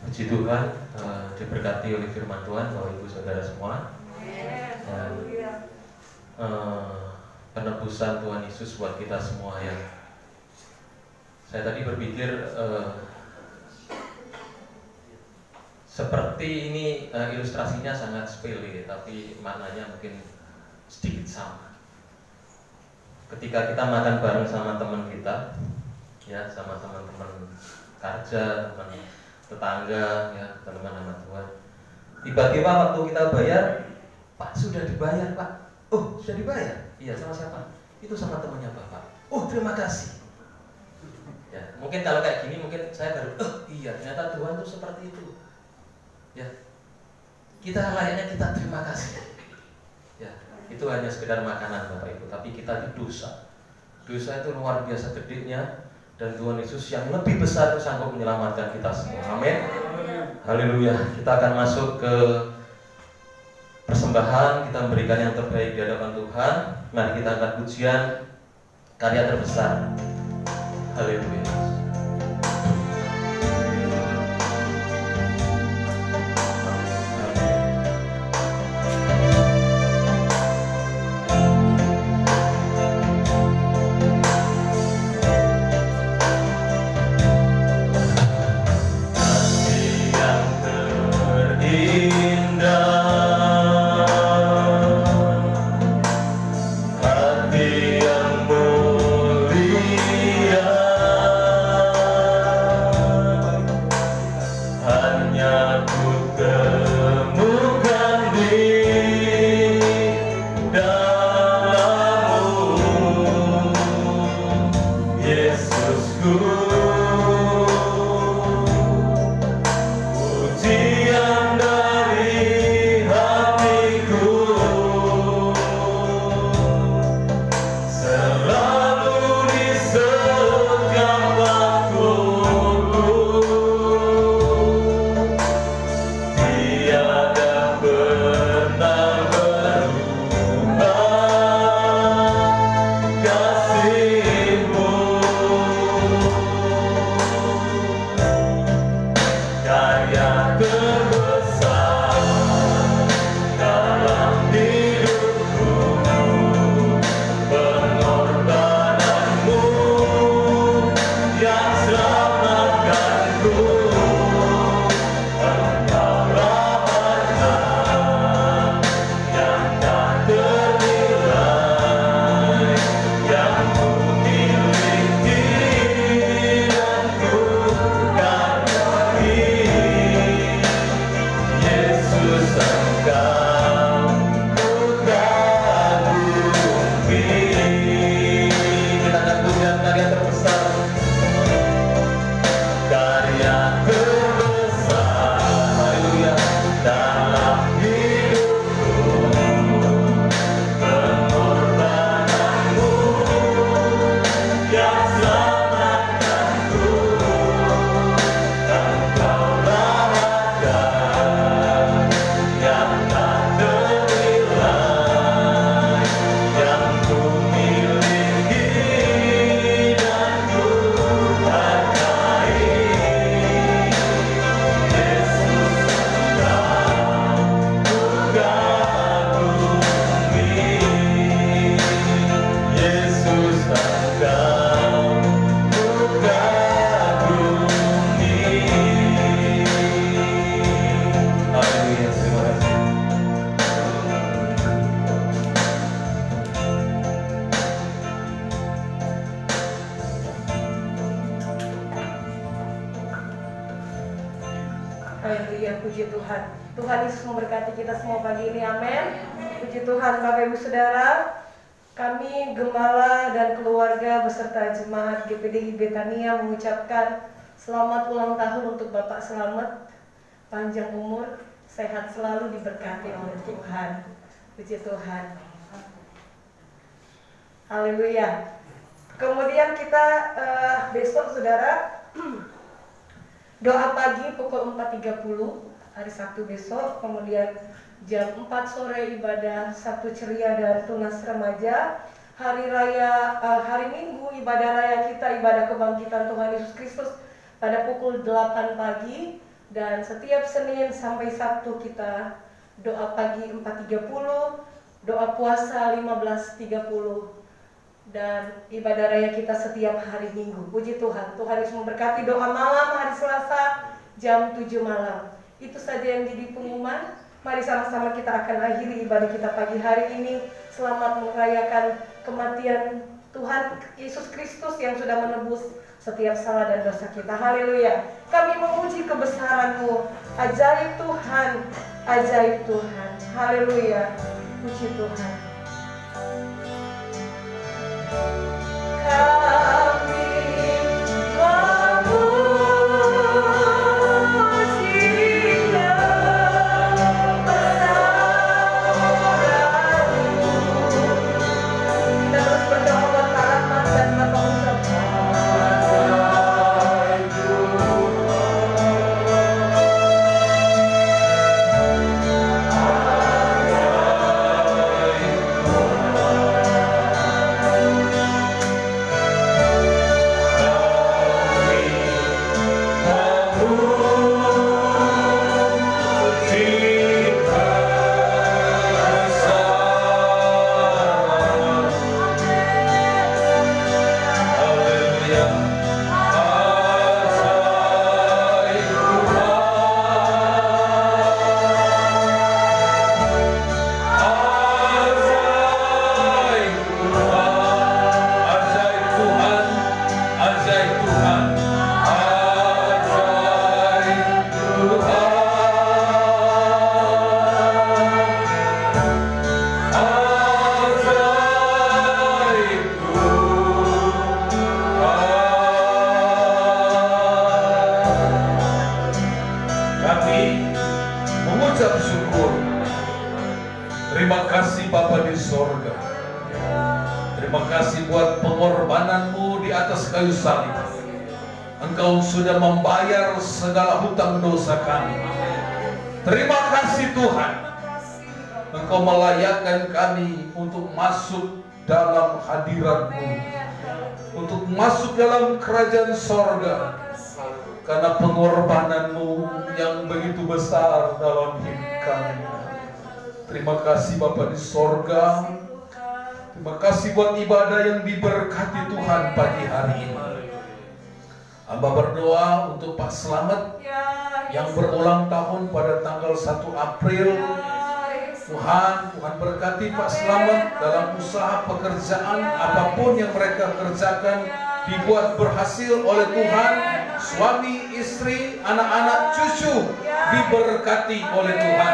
Puji Tuhan, diberkati oleh firman Tuhan Bapak Ibu Saudara semua. Dan penebusan Tuhan Yesus buat kita semua yang saya tadi berpikir seperti ini ilustrasinya sangat sepele, tapi maknanya mungkin sedikit sama. Ketika kita makan bareng sama teman kita, ya, sama teman-teman kerja, teman tetangga, ya, teman anak Tuhan. Tiba-tiba waktu kita bayar, Pak sudah dibayar Pak. Oh sudah dibayar? Iya, sama siapa? Itu sama temannya Bapak. Oh terima kasih. Ya, mungkin kalau kayak gini mungkin saya baru, oh iya ternyata Tuhan tuh seperti itu. Ya, kita layaknya kita terima kasih. Ya, itu hanya sekedar makanan Bapak Ibu, tapi kita di dosa. Dosa itu luar biasa gedenya. Dan Tuhan Yesus yang lebih besar itu sanggup menyelamatkan kita semua. Amin. Haleluya. Kita akan masuk ke persembahan. Kita memberikan yang terbaik di hadapan Tuhan. Mari kita angkat pujian karya terbesar. Haleluya. kasih-Mu. Haleluya, puji Tuhan. Tuhan Yesus memberkati kita semua pagi ini, amin. Puji Tuhan. Bapak Ibu Saudara, kami Gembala dan keluarga beserta jemaat GPDI Betania mengucapkan selamat ulang tahun untuk Bapak Slamet. Panjang umur, sehat selalu, diberkati oleh Tuhan. Puji Tuhan. Haleluya. Kemudian kita besok saudara doa pagi pukul 4.30 hari Sabtu besok. Kemudian jam 4 sore ibadah Sabtu ceria dan tunas remaja. Hari Minggu ibadah raya kita, ibadah kebangkitan Tuhan Yesus Kristus pada pukul 8 pagi. Dan setiap Senin sampai Sabtu kita doa pagi 4.30, doa puasa 15.30. Dan ibadah raya kita setiap hari Minggu. Puji Tuhan. Tuhan Yesus memberkati. Doa malam hari Selasa jam 7 malam. Itu saja yang jadi pengumuman. Mari sama-sama kita akan akhiri ibadah kita pagi hari ini. Selamat merayakan kematian Tuhan Yesus Kristus yang sudah menebus setiap salah dan dosa kita. Haleluya. Kami memuji kebesaran-Mu. Ajaib Tuhan. Ajaib Tuhan. Haleluya. Puji Tuhan. Kami kayu salib. Engkau sudah membayar segala hutang dosa kami. Terima kasih Tuhan. Engkau melayakkan kami untuk masuk dalam hadirat-Mu, untuk masuk dalam kerajaan sorga, karena pengorbanan-Mu yang begitu besar dalam hidup kami. Terima kasih Bapa di sorga. Terima kasih buat ibadah yang diberkati Tuhan pagi hari ini. Hamba berdoa untuk Pak Slamet yang berulang tahun pada tanggal 1 April. Tuhan berkati Pak Slamet dalam usaha pekerjaan apapun yang mereka kerjakan dibuat berhasil oleh Tuhan. Suami, istri, anak-anak, cucu diberkati oleh Tuhan.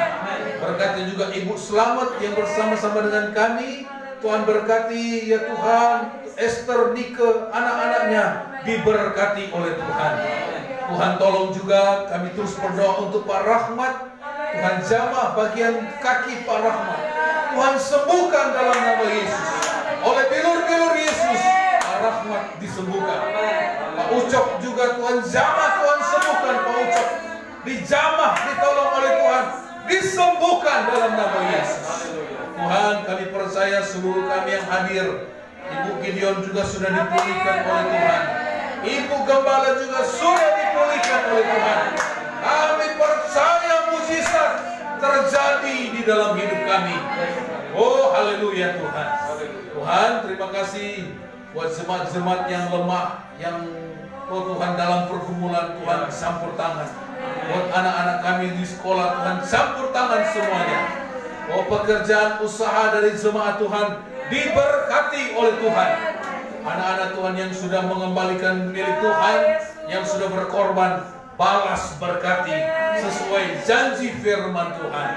Berkati juga Ibu Slamet yang bersama-sama dengan kami. Tuhan berkati ya Tuhan, Esther, Nike, anak-anaknya diberkati oleh Tuhan. Tuhan tolong juga kami terus berdoa untuk Pak Rahmat. Tuhan jamah bagian kaki Pak Rahmat. Tuhan sembuhkan dalam nama Yesus. Oleh bilur-bilur Yesus, Pak Rahmat disembuhkan. Pak Ucok juga Tuhan jamah, Tuhan sembuhkan Pak Ucok. Dijamah, ditolong oleh Tuhan, disembuhkan dalam nama Yesus. Tuhan, kami percaya seluruh kami yang hadir. Ibu Gideon juga sudah dipulihkan oleh Tuhan. Ibu Gembala juga sudah dipulihkan oleh Tuhan. Kami percaya mujizat terjadi di dalam hidup kami. Oh, haleluya Tuhan. Tuhan, terima kasih buat jemaat-jemaat yang lemah, yang Tuhan dalam pergumulan, Tuhan campur tangan. Buat anak-anak kami di sekolah, Tuhan campur tangan semuanya. Oh, pekerjaan usaha dari jemaat Tuhan diberkati oleh Tuhan. Anak-anak Tuhan yang sudah mengembalikan milik Tuhan, yang sudah berkorban, balas berkati sesuai janji firman Tuhan.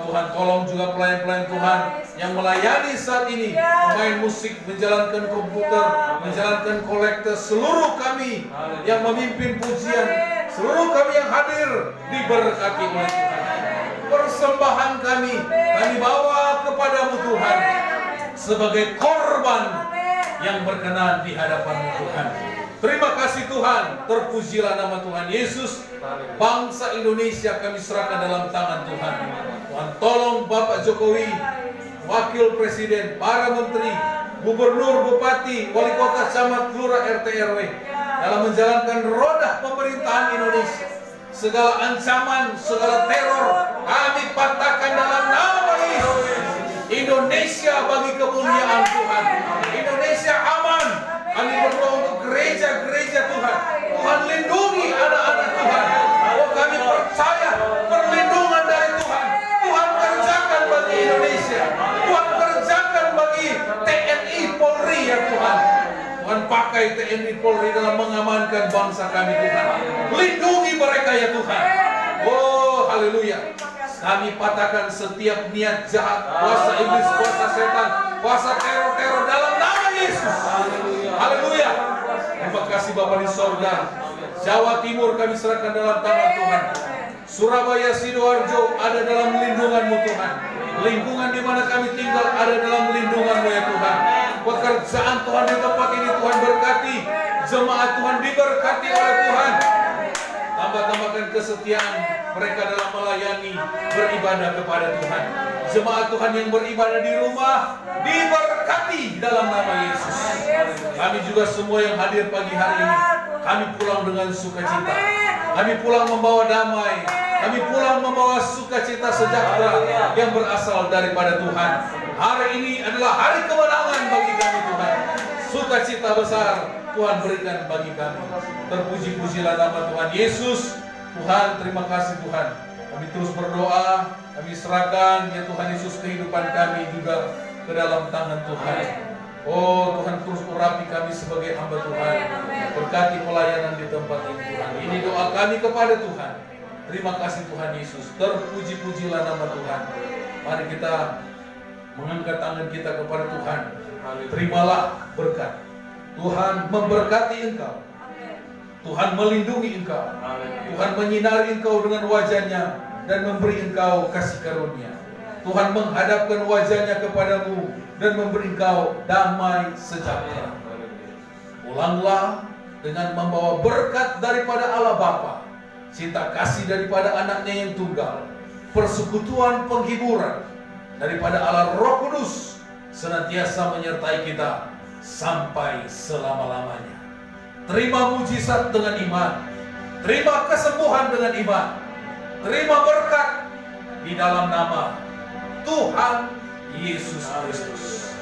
Tuhan tolong juga pelayan-pelayan Tuhan yang melayani saat ini, pemain musik, menjalankan komputer, menjalankan kolektor, seluruh kami yang memimpin pujian, seluruh kami yang hadir diberkati oleh Tuhan. Persembahan kami bawa kepadamu Tuhan sebagai korban yang berkenan di hadapan Tuhan. Terima kasih Tuhan, terpujilah nama Tuhan Yesus. Bangsa Indonesia kami serahkan dalam tangan Tuhan. Tuhan tolong Bapak Jokowi, Wakil Presiden, para Menteri, Gubernur, Bupati, Wali Kota, Camat, Lurah, RT, RW dalam menjalankan roda pemerintahan Indonesia. Segala ancaman, segala teror kami patahkan dalam nama Yesus. Indonesia bagi kemuliaan Tuhan. Indonesia aman. Kami berdoa untuk gereja-gereja Tuhan. Tuhan lindungi anak-anak Tuhan. Oh, kami percaya perlindungan dari Tuhan. Tuhan kerjakan bagi Indonesia. Tuhan kerjakan bagi TNI Polri ya Tuhan. Tuhan pakai TNI Polri dalam mengamankan bangsa kami Tuhan. Lindungi mereka ya Tuhan. Oh, haleluya. Kami patahkan setiap niat jahat, kuasa iblis, kuasa setan, kuasa teror-teror dalam nama Yesus. Haleluya. Terima kasih Bapa di sorga. Jawa Timur kami serahkan dalam tangan Tuhan. Surabaya, Sidoarjo ada dalam lindungan-Mu Tuhan. Lingkungan di mana kami tinggal ada dalam lindungan-Mu ya Tuhan. Pekerjaan Tuhan di tempat ini Tuhan berkati. Jemaat Tuhan diberkati oleh Tuhan. Tambah-tambahkan kesetiaan mereka dalam melayani, beribadah kepada Tuhan. Jemaat Tuhan yang beribadah di rumah diberkati dalam nama Yesus. Kami juga semua yang hadir pagi hari ini, kami pulang dengan sukacita. Kami pulang membawa damai. Kami pulang membawa sukacita sejahtera yang berasal daripada Tuhan. Hari ini adalah hari kemenangan bagi kami Tuhan. Sukacita besar Tuhan berikan bagi kami. Terpuji-pujilah nama Tuhan Yesus. Tuhan, terima kasih Tuhan. Kami terus berdoa, kami serahkan ya Tuhan Yesus kehidupan kami juga ke dalam tangan Tuhan. Oh Tuhan, terus urapi kami sebagai hamba Tuhan. Berkati pelayanan di tempat ini Tuhan. Ini doa kami kepada Tuhan. Terima kasih Tuhan Yesus. Terpuji-pujilah nama Tuhan. Mari kita mengangkat tangan kita kepada Tuhan. Terimalah berkat. Tuhan memberkati engkau. Tuhan melindungi engkau. Tuhan menyinari engkau dengan wajahnya dan memberi engkau kasih karunia. Tuhan menghadapkan wajahnya kepadamu dan memberi engkau damai sejahtera. Pulanglah dengan membawa berkat daripada Allah Bapa, cinta kasih daripada anaknya yang tunggal, persekutuan penghiburan daripada Allah Roh Kudus senantiasa menyertai kita sampai selama-lamanya. Terima mujizat dengan iman. Terima kesembuhan dengan iman. Terima berkat di dalam nama Tuhan Yesus Kristus.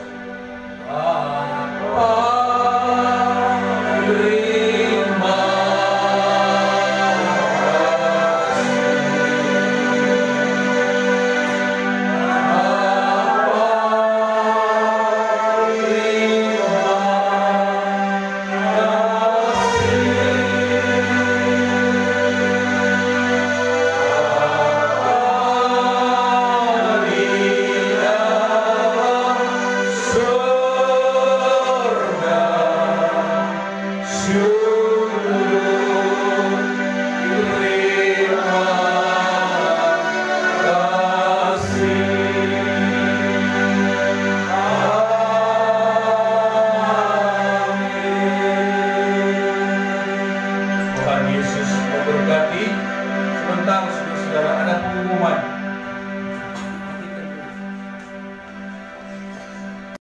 Sebentar saudara, ada pengumuman.